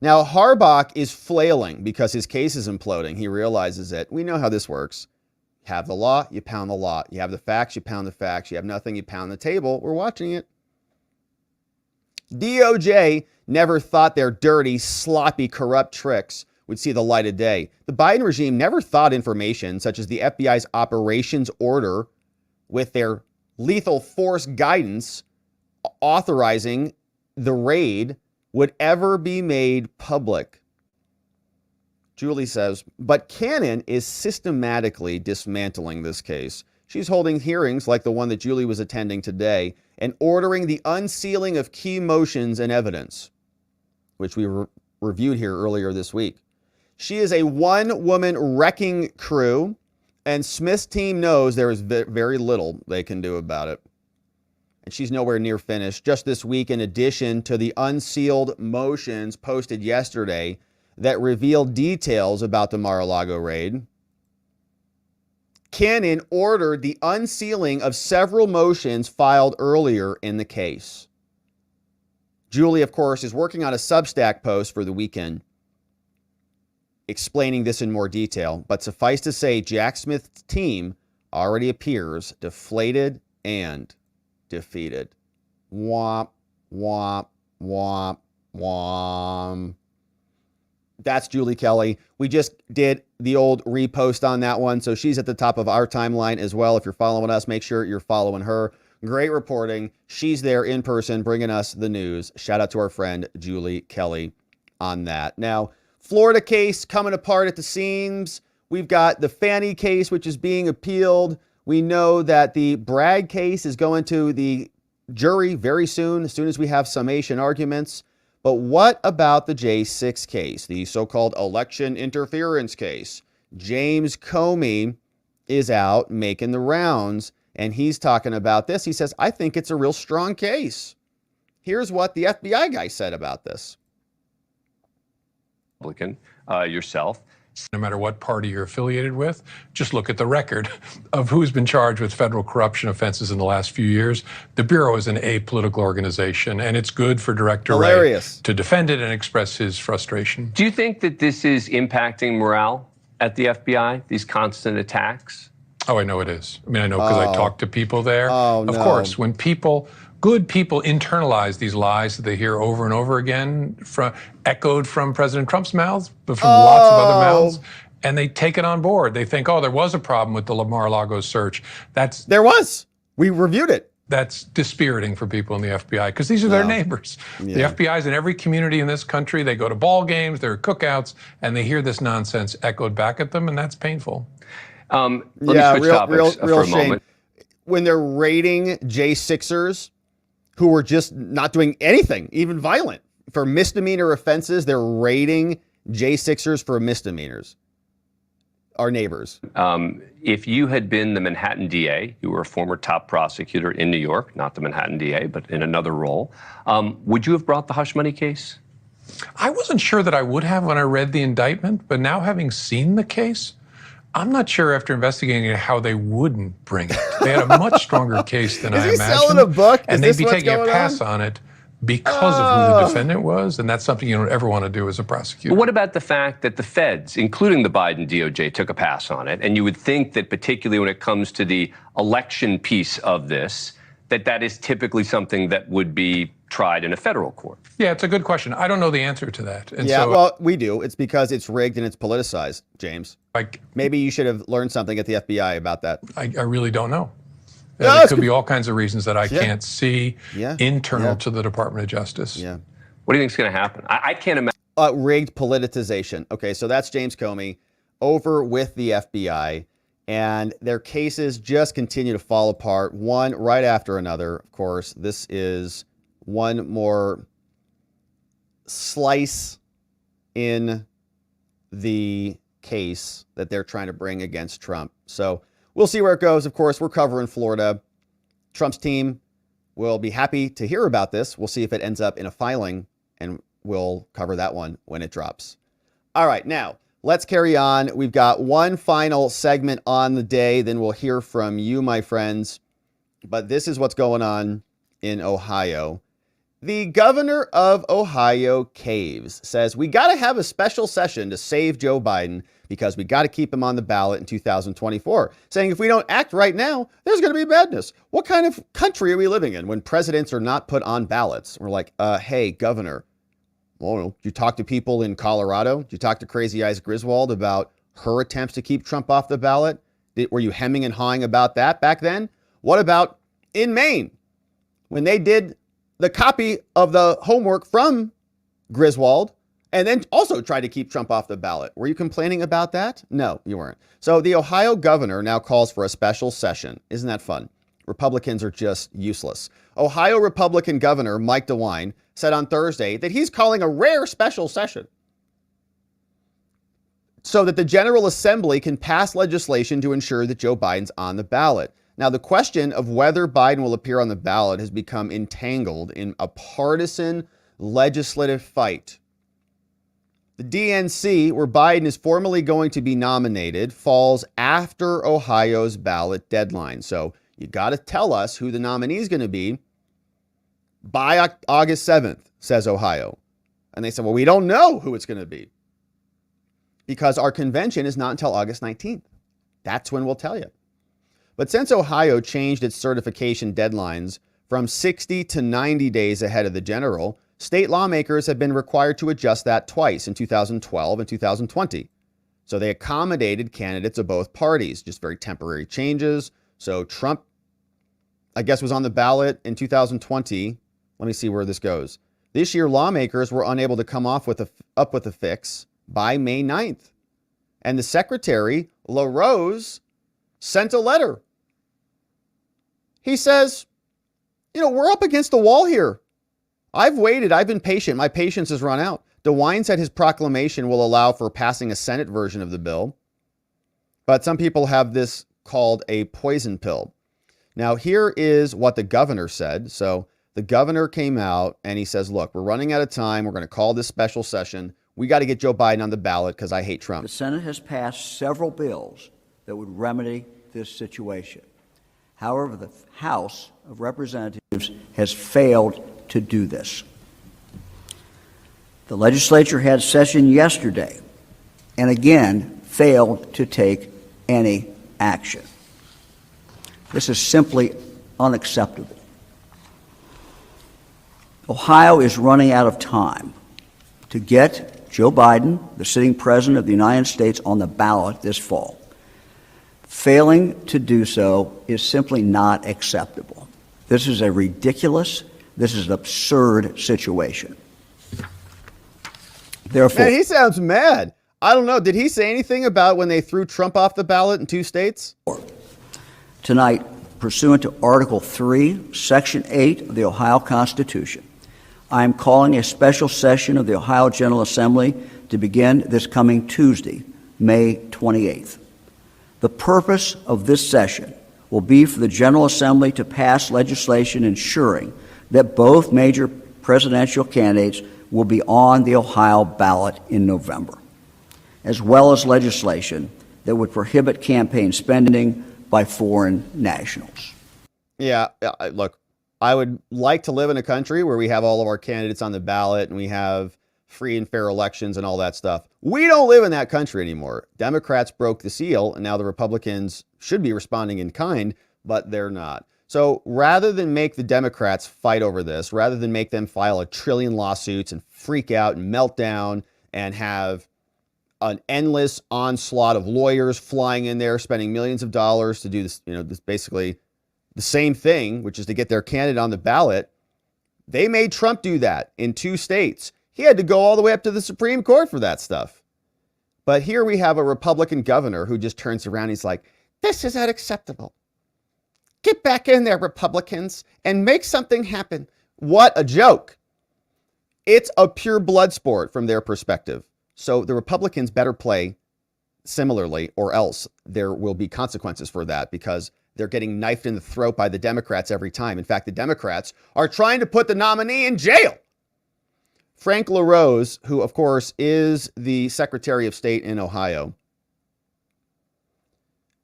A: Now, Harbach is flailing because his case is imploding. He realizes it. We know how this works. You have the law, you pound the law. You have the facts, you pound the facts. You have nothing, you pound the table. We're watching it. DOJ never thought their dirty, sloppy, corrupt tricks would see the light of day. The Biden regime never thought information such as the FBI's operations order with their lethal force guidance authorizing the raid would ever be made public. Julie says, but Cannon is systematically dismantling this case. She's holding hearings like the one that Julie was attending today and ordering the unsealing of key motions and evidence, which we reviewed here earlier this week. She is a one-woman wrecking crew, and Smith's team knows there is very little they can do about it. and she's nowhere near finished. Just this week, in addition to the unsealed motions posted yesterday that revealed details about the Mar-a-Lago raid, Cannon ordered the unsealing of several motions filed earlier in the case. Julie, of course, is working on a Substack post for the weekend explaining this in more detail, but suffice to say, Jack Smith's team already appears deflated and defeated. Womp, womp, womp, womp. That's Julie Kelly. We just did the old repost on that one, so she's at the top of our timeline as well. If you're following us, make sure you're following her. Great reporting. She's there in person bringing us the news. Shout out to our friend Julie Kelly on that. Now, Florida case coming apart at the seams. We've got the Fannie case, which is being appealed. We know that the Bragg case is going to the jury very soon as we have summation arguments. But what about the J6 case, the so-called election interference case? James Comey is out making the rounds, and he's talking about this. He says, I think it's a real strong case. Here's what the FBI guy said about this.
L: Republican, yourself. No matter what party you're affiliated with, just look at the record of who's been charged with federal corruption offenses in the last few years. The Bureau is an apolitical organization, and it's good for Director Wray to defend it and express his frustration.
M: Do you think that this is impacting morale at the FBI, these constant attacks?
L: Oh, I know it is. I mean, I know because I talk to people there.
A: Oh, no.
L: Of course, when good people internalize these lies that they hear over and over again, echoed from President Trump's mouths, but from lots of other mouths, and they take it on board. They think, oh, there was a problem with the Mar-a-Lago search. There
A: was. We reviewed it.
L: That's dispiriting for people in the FBI because these are their neighbors.
A: Yeah.
L: The FBI is in every community in this country. They go to ball games, there are cookouts, and they hear this nonsense echoed back at them, and that's painful.
M: Let me switch topics for a
A: shame.
M: moment.
A: When they're raiding J6ers who were just not doing anything, even violent, for misdemeanor offenses, they're raiding J6ers for misdemeanors. Our neighbors.
M: If you had been the Manhattan DA, you were a former top prosecutor in New York, not the Manhattan DA, but in another role, would you have brought the hush money case?
L: I wasn't sure that I would have when I read the indictment, but now having seen the case, I'm not sure after investigating it how they wouldn't bring it. They had a much stronger case than I imagined.
A: Is he selling a book?
L: And they'd be taking a pass on it because of who the defendant was, and that's something you don't ever want to do as a prosecutor.
M: But what about the fact that the feds, including the Biden DOJ, took a pass on it? And you would think that particularly when it comes to the election piece of this, that is typically something that would be tried in a federal court.
L: Yeah, it's a good question. I don't know the answer to that. And
A: yeah,
L: so,
A: well, we do. It's because it's rigged and it's politicized, James. Maybe you should have learned something at the FBI about that.
L: I really don't know.
A: No,
L: there could be all kinds of reasons that I can't see internal to the Department of Justice.
A: Yeah.
M: What do you think is going to happen? I can't imagine.
A: Rigged politicization. Okay, so that's James Comey over with the FBI, and their cases just continue to fall apart, one right after another. Of course, this is one more slice in the case that they're trying to bring against Trump. So we'll see where it goes. Of course, we're covering Florida. Trump's team will be happy to hear about this. We'll see if it ends up in a filing, and we'll cover that one when it drops. All right, now let's carry on. We've got one final segment on the day, then we'll hear from you, my friends. But this is what's going on in Ohio. The governor of Ohio caves, says we got to have a special session to save Joe Biden because we got to keep him on the ballot in 2024, saying if we don't act right now, there's going to be badness. What kind of country are we living in when presidents are not put on ballots? We're like, hey, governor, well, did you talk to people in Colorado? Did you talk to Crazy Eyes Griswold about her attempts to keep Trump off the ballot? Were you hemming and hawing about that back then? What about in Maine when they did the copy of the homework from Griswold and then also tried to keep Trump off the ballot? Were you complaining about that? No, you weren't. So the Ohio governor now calls for a special session. Isn't that fun? Republicans are just useless. Ohio Republican Governor Mike DeWine said on Thursday that he's calling a rare special session so that the General Assembly can pass legislation to ensure that Joe Biden's on the ballot. Now, the question of whether Biden will appear on the ballot has become entangled in a partisan legislative fight. The DNC, where Biden is formally going to be nominated, falls after Ohio's ballot deadline. So you got to tell us who the nominee is going to be by August 7th, says Ohio. And they said, well, we don't know who it's going to be because our convention is not until August 19th. That's when we'll tell you. But since Ohio changed its certification deadlines from 60 to 90 days ahead of the general, state lawmakers have been required to adjust that twice in 2012 and 2020. So they accommodated candidates of both parties, just very temporary changes. So Trump, I guess, was on the ballot in 2020. Let me see where this goes. This year, lawmakers were unable to come up with a fix by May 9th. And the secretary, LaRose, sent a letter. He says, we're up against the wall here. I've waited. I've been patient. My patience has run out. DeWine said his proclamation will allow for passing a Senate version of the bill. But some people have this called a poison pill. Now, here is what the governor said. So the governor came out and he says, look, we're running out of time. We're going to call this special session. We got to get Joe Biden on the ballot because I hate Trump.
N: The Senate has passed several bills that would remedy this situation. However, the House of Representatives has failed to do this. The legislature had session yesterday and again failed to take any action. This is simply unacceptable. Ohio is running out of time to get Joe Biden, the sitting president of the United States, on the ballot this fall. Failing to do so is simply not acceptable. This is a ridiculous, this is an absurd situation. Therefore,
A: man, he sounds mad. I don't know. Did he say anything about when they threw Trump off the ballot in 2 states?
N: Tonight, pursuant to Article 3, Section 8 of the Ohio Constitution, I am calling a special session of the Ohio General Assembly to begin this coming Tuesday, May 28th. The purpose of this session will be for the General Assembly to pass legislation ensuring that both major presidential candidates will be on the Ohio ballot in November, as well as legislation that would prohibit campaign spending by foreign nationals.
A: Yeah, look, I would like to live in a country where we have all of our candidates on the ballot and we have free and fair elections and all that stuff. We don't live in that country anymore. Democrats broke the seal, and now the Republicans should be responding in kind, but they're not. So rather than make the Democrats fight over this, rather than make them file a trillion lawsuits and freak out and melt down and have an endless onslaught of lawyers flying in there, spending millions of dollars to do this, this basically the same thing, which is to get their candidate on the ballot, they made Trump do that in 2 states. He had to go all the way up to the Supreme Court for that stuff. But here we have a Republican governor who just turns around. He's like, this is unacceptable. Get back in there, Republicans, and make something happen. What a joke. It's a pure blood sport from their perspective. So the Republicans better play similarly, or else there will be consequences for that because they're getting knifed in the throat by the Democrats every time. In fact, the Democrats are trying to put the nominee in jail. Frank LaRose, who, of course, is the Secretary of State in Ohio,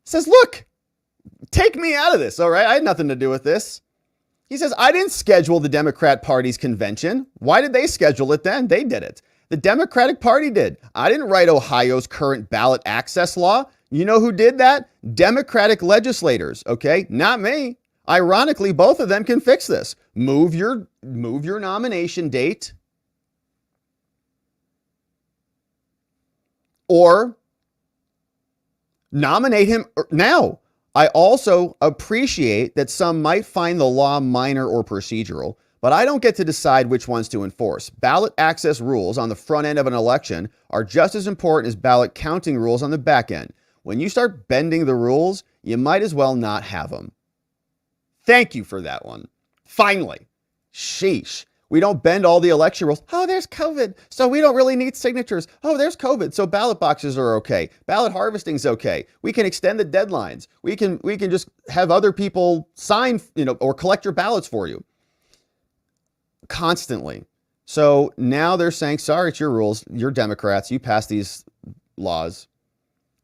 A: says, look, take me out of this, all right? I had nothing to do with this. He says, I didn't schedule the Democrat Party's convention. Why did they schedule it then? They did it. The Democratic Party did. I didn't write Ohio's current ballot access law. You know who did that? Democratic legislators, okay? Not me. Ironically, both of them can fix this. Move your nomination date, or nominate him now. I also appreciate that some might find the law minor or procedural, but I don't get to decide which ones to enforce. Ballot access rules on the front end of an election are just as important as ballot counting rules on the back end. When you start bending the rules, you might as well not have them. Thank you for that one. Finally. Sheesh. We don't bend all the election rules. Oh, there's COVID, so we don't really need signatures. Oh, there's COVID, so ballot boxes are okay. Ballot harvesting's okay. We can extend the deadlines. We can just have other people sign, or collect your ballots for you constantly. So now they're saying, sorry, it's your rules. You're Democrats. You pass these laws.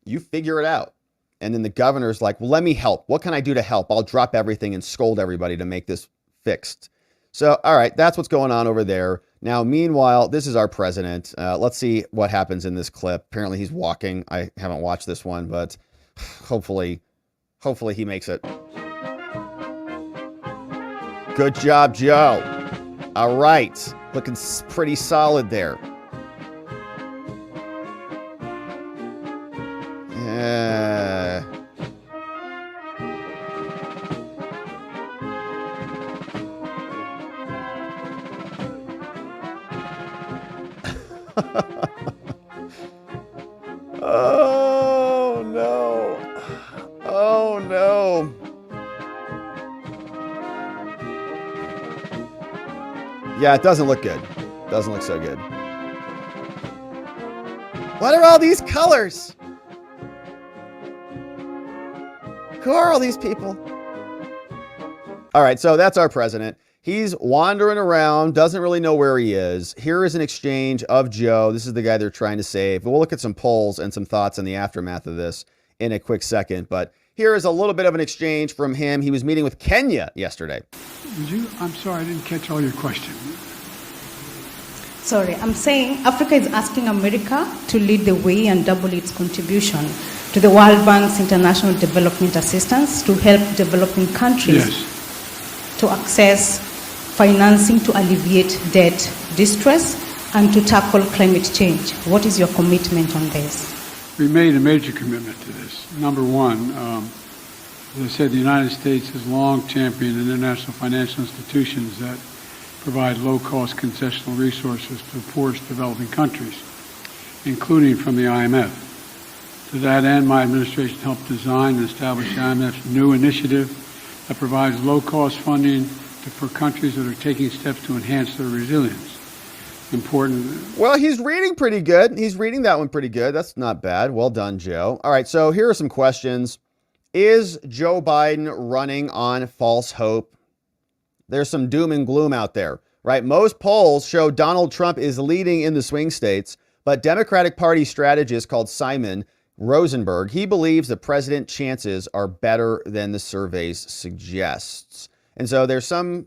A: You figure it out. And then the governor's like, well, let me help. What can I do to help? I'll drop everything and scold everybody to make this fixed. So, all right, that's what's going on over there. Now, meanwhile, this is our president. Let's see what happens in this clip. Apparently he's walking. I haven't watched this one, but hopefully he makes it. Good job, Joe. All right. Looking pretty solid there. Yeah. Oh, no. Oh, no. Yeah, it doesn't look good. Doesn't look so good. What are all these colors? Who are all these people? All right, so that's our president. He's wandering around, doesn't really know where he is. Here is an exchange of Joe. This is the guy they're trying to save. But we'll look at some polls and some thoughts in the aftermath of this in a quick second. But here is a little bit of an exchange from him. He was meeting with Kenya yesterday.
O: I'm sorry, I didn't catch all your question.
P: Sorry, I'm saying Africa is asking America to lead the way and double its contribution to the World Bank's international development assistance to help developing countries to access financing to alleviate debt distress and to tackle climate change. What is your commitment on this?
O: We made a major commitment to this. Number one, as I said, the United States has long championed international financial institutions that provide low-cost concessional resources to the poorest developing countries, including from the IMF. To that end, my administration helped design and establish the IMF's new initiative that provides low-cost funding for countries that are taking steps to enhance their resilience. Important.
A: Well, he's reading pretty good. He's reading that one pretty good. That's not bad. Well done, Joe. All right, so here are some questions. Is Joe Biden running on false hope? There's some doom and gloom out there, right? Most polls show Donald Trump is leading in the swing states, but Democratic Party strategist called Simon Rosenberg, he believes the president's chances are better than the surveys suggests. And so there's some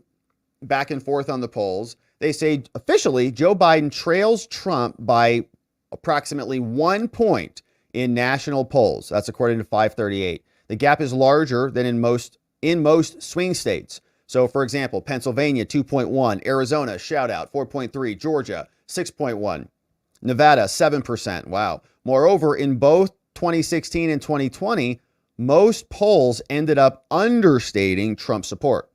A: back and forth on the polls. They say officially Joe Biden trails Trump by approximately 1 point in national polls. That's according to 538. The gap is larger than in most swing states. So, for example, Pennsylvania 2.1, Arizona shout out 4.3, Georgia 6.1, Nevada 7%. Wow. Moreover, in both 2016 and 2020, most polls ended up understating Trump's support.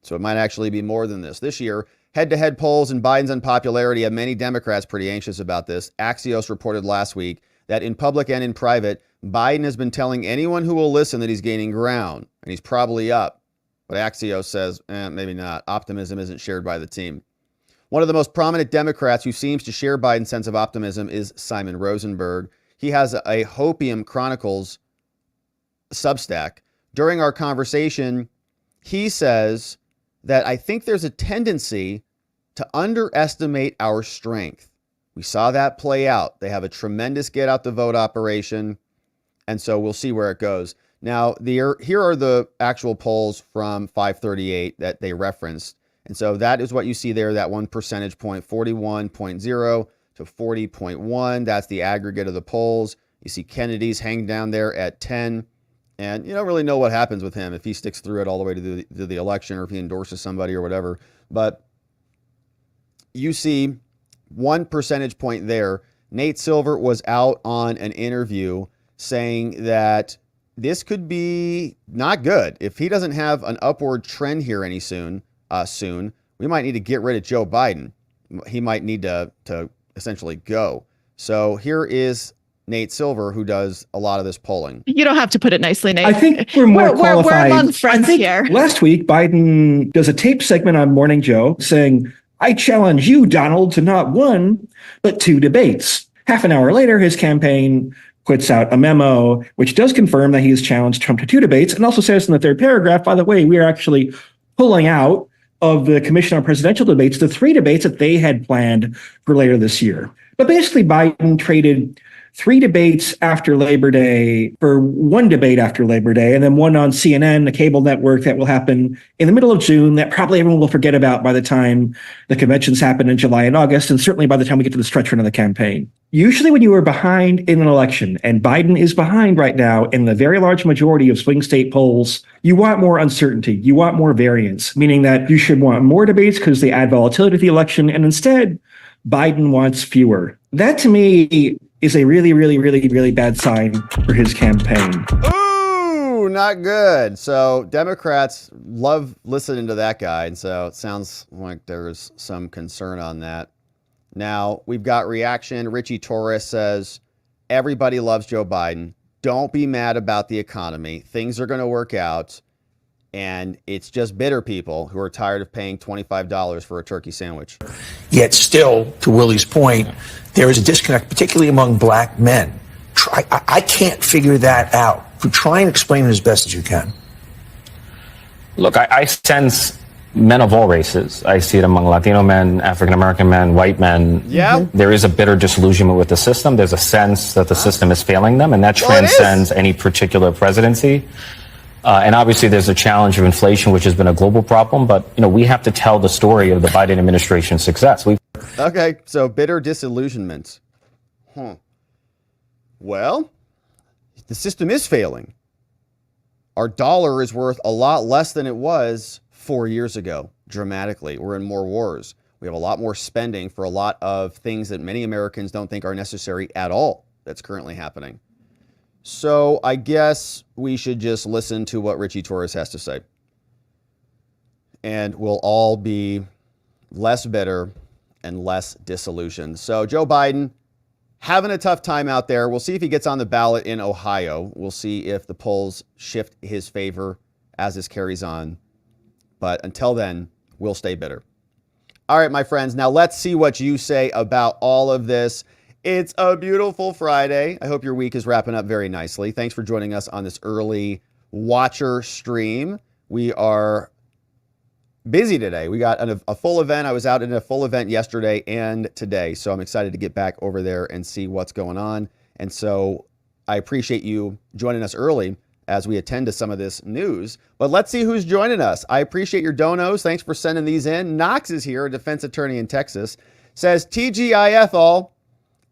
A: So it might actually be more than this. This year, head-to-head polls and Biden's unpopularity have many Democrats pretty anxious about this. Axios reported last week that in public and in private, Biden has been telling anyone who will listen that he's gaining ground, and he's probably up. But Axios says, maybe not. Optimism isn't shared by the team. One of the most prominent Democrats who seems to share Biden's sense of optimism is Simon Rosenberg. He has a Hopium Chronicles Substack. During our conversation, he says that I think there's a tendency to underestimate our strength. We saw that play out. They have a tremendous get out the vote operation. And so we'll see where it goes. Now, here are the actual polls from 538 that they referenced. And so that is what you see there, that 1 percentage point, 41.0 to 40.1. That's the aggregate of the polls. You see Kennedy's hanging down there at 10. And you don't really know what happens with him if he sticks through it all the way to the election or if he endorses somebody or whatever. But you see 1 percentage point there. Nate Silver was out on an interview saying that this could be not good. If he doesn't have an upward trend here any soon, we might need to get rid of Joe Biden. He might need to essentially go. So here is Nate Silver, who does a lot of this polling.
Q: You don't have to put it nicely, Nate.
R: I think we're more qualified.
Q: We're among friends here.
R: Last week, Biden does a taped segment on Morning Joe saying,
Q: I challenge you, Donald, to not one, but 2 debates. Half an hour later, his campaign puts out a memo, which does confirm that he has challenged Trump to 2 debates, and also says in the 3rd paragraph, by the way, we are actually pulling out of the Commission on Presidential Debates the 3 debates that they had planned for later this year. But basically, Biden traded 3 debates after Labor Day for 1 debate after Labor Day, and then one on CNN, a cable network that will happen in the middle of June that probably everyone will forget about by the time the conventions happen in July and August, and certainly by the time we get to the stretch run of the campaign. Usually when you are behind in an election, and Biden is behind right now in the very large majority of swing state polls, you want more uncertainty. You want more variance, meaning that you should want more debates because they add volatility to the election, and instead, Biden wants fewer. That to me is a really, really, really, really bad sign for his campaign.
A: Ooh, not good. So Democrats love listening to that guy, and so it sounds like there's some concern on that. Now, we've got reaction. Ritchie Torres says, everybody loves Joe Biden. Don't be mad about the economy. Things are going to work out. And it's just bitter people who are tired of paying $25 for a turkey sandwich.
R: Yet still, to Willie's point, there is a disconnect, particularly among black men. I can't figure that out. Try and explain it as best as you can.
S: Look, I sense men of all races. I see it among Latino men, African-American men, white men.
A: Yeah.
S: There is a bitter disillusionment with the system. There's a sense that the system is failing them, and that transcends any particular presidency. And obviously there's a challenge of inflation, which has been a global problem, but we have to tell the story of the Biden administration's success.
A: Okay, so bitter disillusionment. Well, the system is failing. Our dollar is worth a lot less than it was 4 years ago, dramatically. We're in more wars. We have a lot more spending for a lot of things that many Americans don't think are necessary at all that's currently happening. So I guess we should just listen to what Ritchie Torres has to say. And we'll all be less bitter and less disillusioned. So Joe Biden having a tough time out there. We'll see if he gets on the ballot in Ohio. We'll see if the polls shift his favor as this carries on. But until then, we'll stay bitter. All right, my friends. Now let's see what you say about all of this. It's a beautiful Friday. I hope your week is wrapping up very nicely. Thanks for joining us on this early watcher stream. We are busy today. We got a full event. I was out in a full event yesterday and today, so I'm excited to get back over there and see what's going on. And so I appreciate you joining us early as we attend to some of this news. But let's see who's joining us. I appreciate your donos. Thanks for sending these in. Knox is here, a defense attorney in Texas. Says, TGIF all.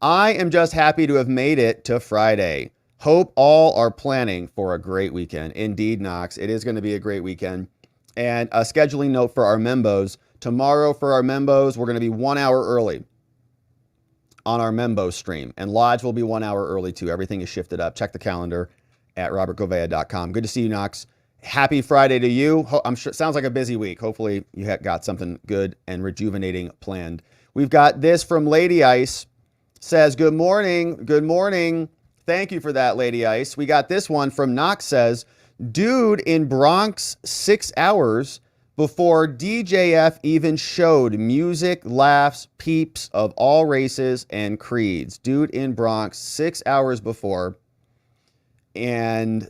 A: I am just happy to have made it to Friday. Hope all are planning for a great weekend. Indeed, Knox, it is going to be a great weekend. And a scheduling note for our membos. Tomorrow for our membos, we're going to be 1 hour early on our membo stream. And Lodge will be 1 hour early too. Everything is shifted up. Check the calendar at robertgovea.com. Good to see you, Knox. Happy Friday to you. I'm sure it sounds like a busy week. Hopefully you got something good and rejuvenating planned. We've got this from Lady Ice. Says, good morning. Good morning. Thank you for that, Lady Ice. We got this one from Knox. Says, dude in Bronx 6 hours before DJF even showed music, laughs, peeps of all races and creeds. Dude in Bronx 6 hours before, and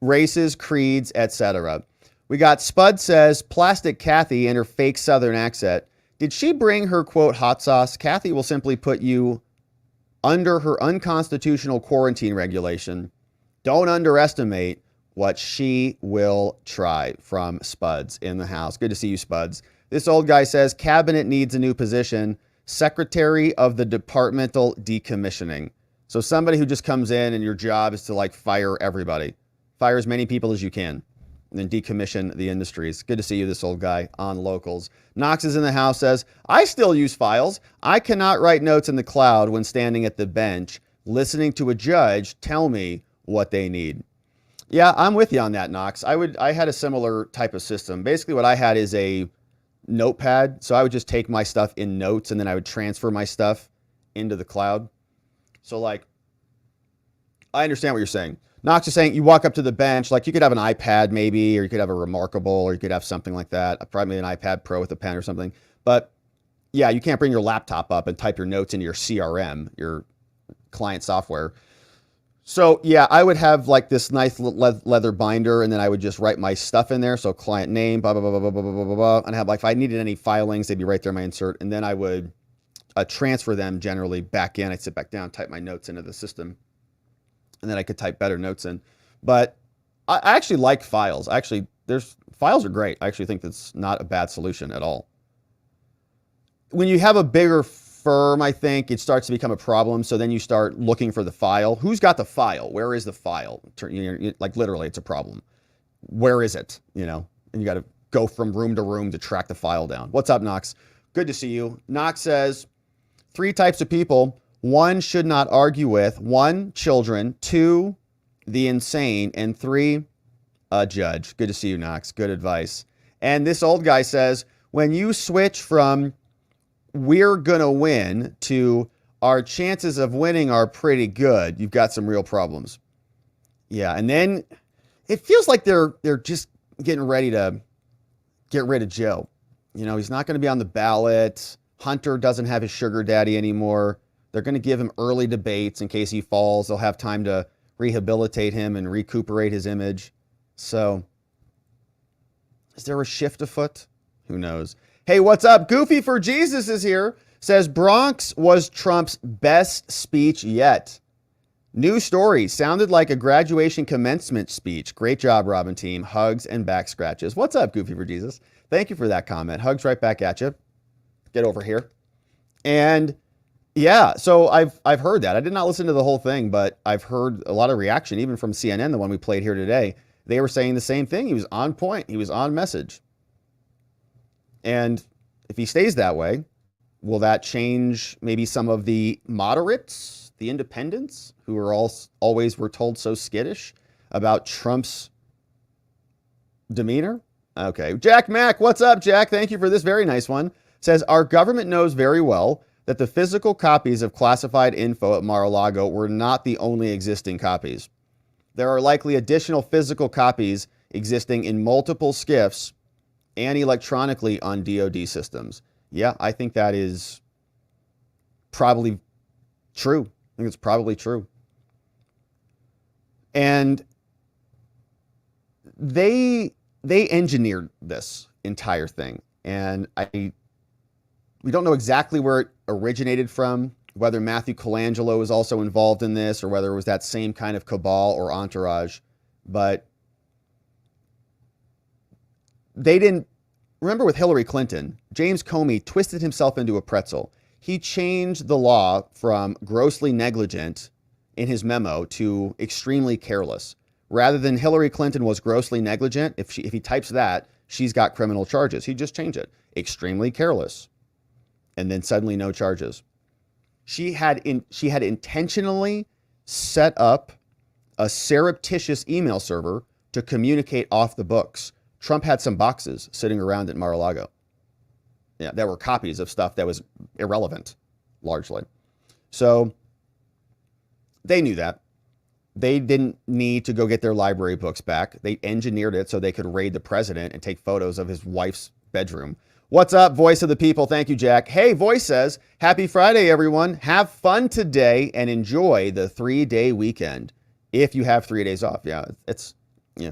A: races, creeds, etc. We got Spud says, Plastic Kathy and her fake Southern accent. Did she bring her, quote, hot sauce? Kathy will simply put you under her unconstitutional quarantine regulation. Don't underestimate what she will try. From Spuds in the house. Good to see you, Spuds. This old guy says, Cabinet needs a new position. Secretary of the Departmental Decommissioning. So somebody who just comes in and your job is to fire everybody. Fire as many people as you can. And then decommission the industries. Good to see you, this old guy, on Locals. Knox is in the house, says, I still use files. I cannot write notes in the cloud when standing at the bench, listening to a judge tell me what they need. Yeah, I'm with you on that, Knox. I had a similar type of system. Basically, what I had is a notepad. So I would just take my stuff in notes, and then I would transfer my stuff into the cloud. So, I understand what you're saying. Knox is saying you walk up to the bench, you could have an iPad maybe, or you could have a Remarkable, or you could have something like that. Probably an iPad Pro with a pen or something. But yeah, you can't bring your laptop up and type your notes into your CRM, your client software. So yeah, I would have like this nice leather binder, and then I would just write my stuff in there. So client name, blah, blah, blah, blah, blah, blah, blah, blah. And have like, if I needed any filings, they'd be right there in my insert. And then I would transfer them generally back in. I'd sit back down, type my notes into the system, and then I could type better notes in. But I actually like files. Actually, files are great. I actually think that's not a bad solution at all. When you have a bigger firm, I think it starts to become a problem. So then you start looking for the file. Who's got the file? Where is the file? Like literally, it's a problem. Where is it? And you got to go from room to room to track the file down. What's up, Knox? Good to see you. Knox says 3 types of people. 1, should not argue with. 1, children. 2, the insane. And 3, a judge. Good to see you, Knox. Good advice. And this old guy says, when you switch from we're going to win to our chances of winning are pretty good, you've got some real problems. Yeah, and then it feels like they're just getting ready to get rid of Joe. He's not going to be on the ballot. Hunter doesn't have his sugar daddy anymore. They're going to give him early debates in case he falls. They'll have time to rehabilitate him and recuperate his image. So, is there a shift afoot? Who knows? Hey, what's up? Goofy for Jesus is here. Says Bronx was Trump's best speech yet. New story. Sounded like a graduation commencement speech. Great job, Robin team. Hugs and back scratches. What's up, Goofy for Jesus? Thank you for that comment. Hugs right back at you. Get over here. And yeah, so I've heard that. I did not listen to the whole thing, but I've heard a lot of reaction, even from CNN, the one we played here today. They were saying the same thing. He was on point. He was on message. And if he stays that way, will that change maybe some of the moderates, the independents, who are always, we're told, so skittish about Trump's demeanor? Okay. Jack Mack, what's up, Jack? Thank you for this very nice one. Says, our government knows very well that the physical copies of classified info at Mar-a-Lago were not the only existing copies. There are likely additional physical copies existing in multiple SCIFs and electronically on DoD systems. Yeah, I think that is probably true. I think it's probably true. And they engineered this entire thing. And we don't know exactly where it originated from, whether Matthew Colangelo was also involved in this or whether it was that same kind of cabal or entourage. But they didn't. Remember with Hillary Clinton, James Comey twisted himself into a pretzel. He changed the law from grossly negligent in his memo to extremely careless. Rather than Hillary Clinton was grossly negligent, if he types that, she's got criminal charges. He just changed it. Extremely careless. And then suddenly no charges. She had intentionally set up a surreptitious email server to communicate off the books. Trump had some boxes sitting around at Mar-a-Lago. Yeah, there were copies of stuff that was irrelevant, largely. So they knew that. They didn't need to go get their library books back. They engineered it so they could raid the president and take photos of his wife's bedroom. What's up, Voice of the People? Thank you, Jack. Hey, Voice says, happy Friday, everyone. Have fun today and enjoy the 3-day weekend. If you have 3 days off. Yeah, it's, yeah.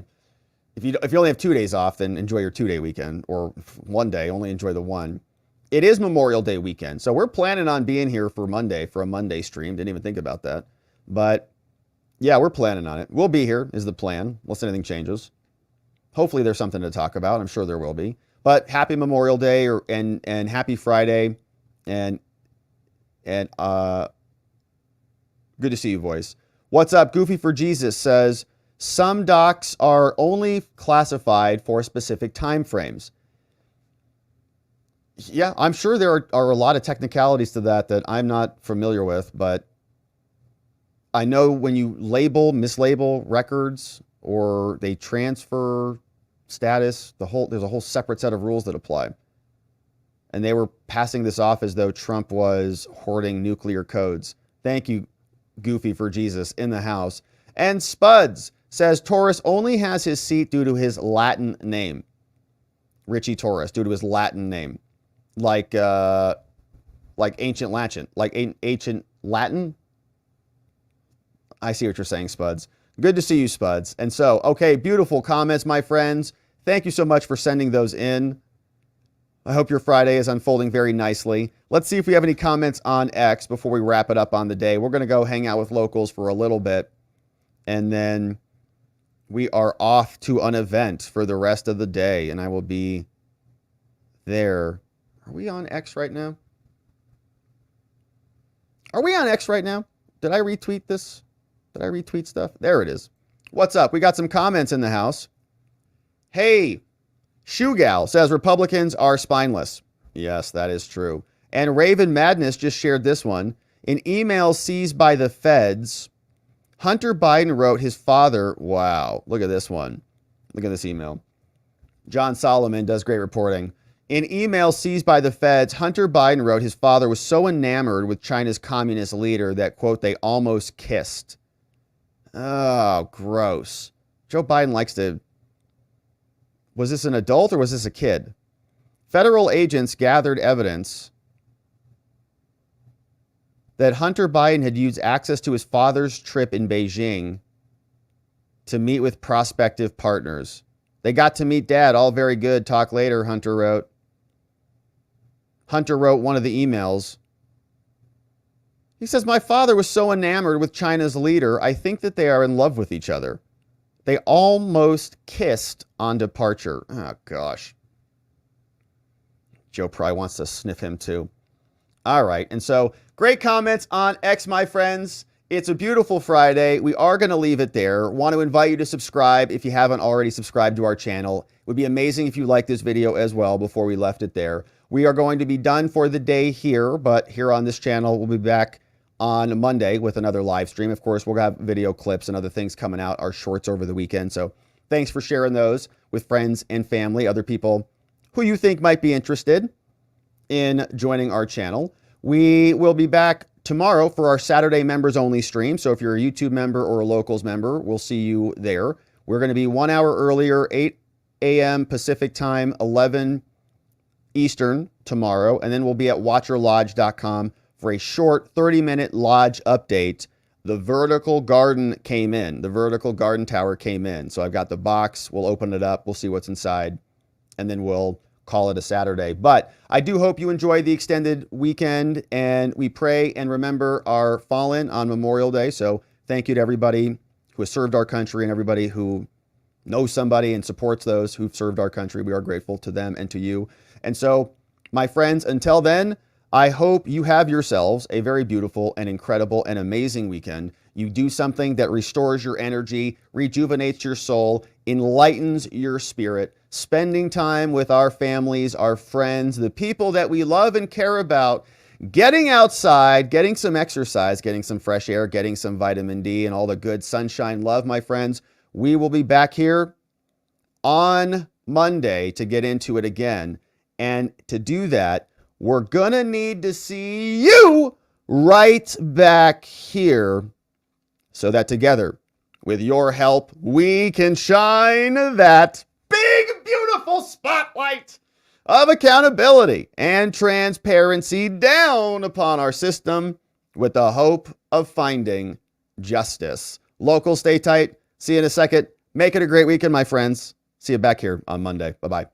A: If you only have 2 days off, then enjoy your 2-day weekend, or 1 day, only enjoy the one. It is Memorial Day weekend, so we're planning on being here for Monday, for a Monday stream. Didn't even think about that. But yeah, we're planning on it. We'll be here is the plan, unless anything changes. Hopefully there's something to talk about. I'm sure there will be. But happy Memorial Day and happy Friday, and good to see you, Voice. What's up? Goofy for Jesus says, some docs are only classified for specific time frames. Yeah, I'm sure there are a lot of technicalities to that I'm not familiar with, but I know when you mislabel records, or they transfer status, there's a whole separate set of rules that apply. And they were passing this off as though Trump was hoarding nuclear codes. Thank you, Goofy for Jesus, in the house. And Spuds says Torres only has his seat due to his Latin name. Ritchie Torres, due to his Latin name. like ancient Latin. I see what you're saying, Spuds. Good to see you, Spuds. And so, okay, beautiful comments, my friends. Thank you so much for sending those in. I hope your Friday is unfolding very nicely. Let's see if we have any comments on X before we wrap it up on the day. We're going to go hang out with locals for a little bit, and then we are off to an event for the rest of the day, and I will be there. Are we on X right now? Are we on X right now? Did I retweet this? Did I retweet stuff? There it is. What's up? We got some comments in the house. Hey, Shoe Gal says Republicans are spineless. Yes, that is true. And Raven Madness just shared this one. In emails seized by the feds, Hunter Biden wrote his father. Wow, look at this one. Look at this email. John Solomon does great reporting. In emails seized by the feds, Hunter Biden wrote his father was so enamored with China's communist leader that, quote, they almost kissed. Oh, gross. Joe Biden likes to... Was this an adult or was this a kid? Federal agents gathered evidence that Hunter Biden had used access to his father's trip in Beijing to meet with prospective partners. They got to meet Dad. All very good. Talk later, Hunter wrote. Hunter wrote one of the emails. He says, my father was so enamored with China's leader, I think that they are in love with each other. They almost kissed on departure. Oh, gosh. Joe probably wants to sniff him too. All right. And so great comments on X, my friends. It's a beautiful Friday. We are going to leave it there. Want to invite you to subscribe if you haven't already subscribed to our channel. It would be amazing if you liked this video as well before we left it there. We are going to be done for the day here, but here on this channel, we'll be back on Monday with another live stream. Of course, we'll have video clips and other things coming out, our shorts over the weekend. So thanks for sharing those with friends and family, other people who you think might be interested in joining our channel. We will be back tomorrow for our Saturday members only stream. So if you're a YouTube member or a Locals member, we'll see you there. We're going to be 1 hour earlier, 8 a.m. Pacific time, 11 Eastern tomorrow. And then we'll be at watcherlodge.com for a short 30-minute lodge update. The vertical garden came in. The vertical garden tower came in. So I've got the box. We'll open it up. We'll see what's inside. And then we'll call it a Saturday. But I do hope you enjoy the extended weekend. And we pray and remember our fallen on Memorial Day. So thank you to everybody who has served our country and everybody who knows somebody and supports those who've served our country. We are grateful to them and to you. And so, my friends, until then, I hope you have yourselves a very beautiful and incredible and amazing weekend. You do something that restores your energy, rejuvenates your soul, enlightens your spirit. Spending time with our families, our friends, the people that we love and care about, getting outside, getting some exercise, getting some fresh air, getting some vitamin D and all the good sunshine love, my friends. We will be back here on Monday to get into it again. And to do that, we're going to need to see you right back here so that together, with your help, we can shine that big, beautiful spotlight of accountability and transparency down upon our system with the hope of finding justice. Local, stay tight. See you in a second. Make it a great weekend, my friends. See you back here on Monday. Bye-bye.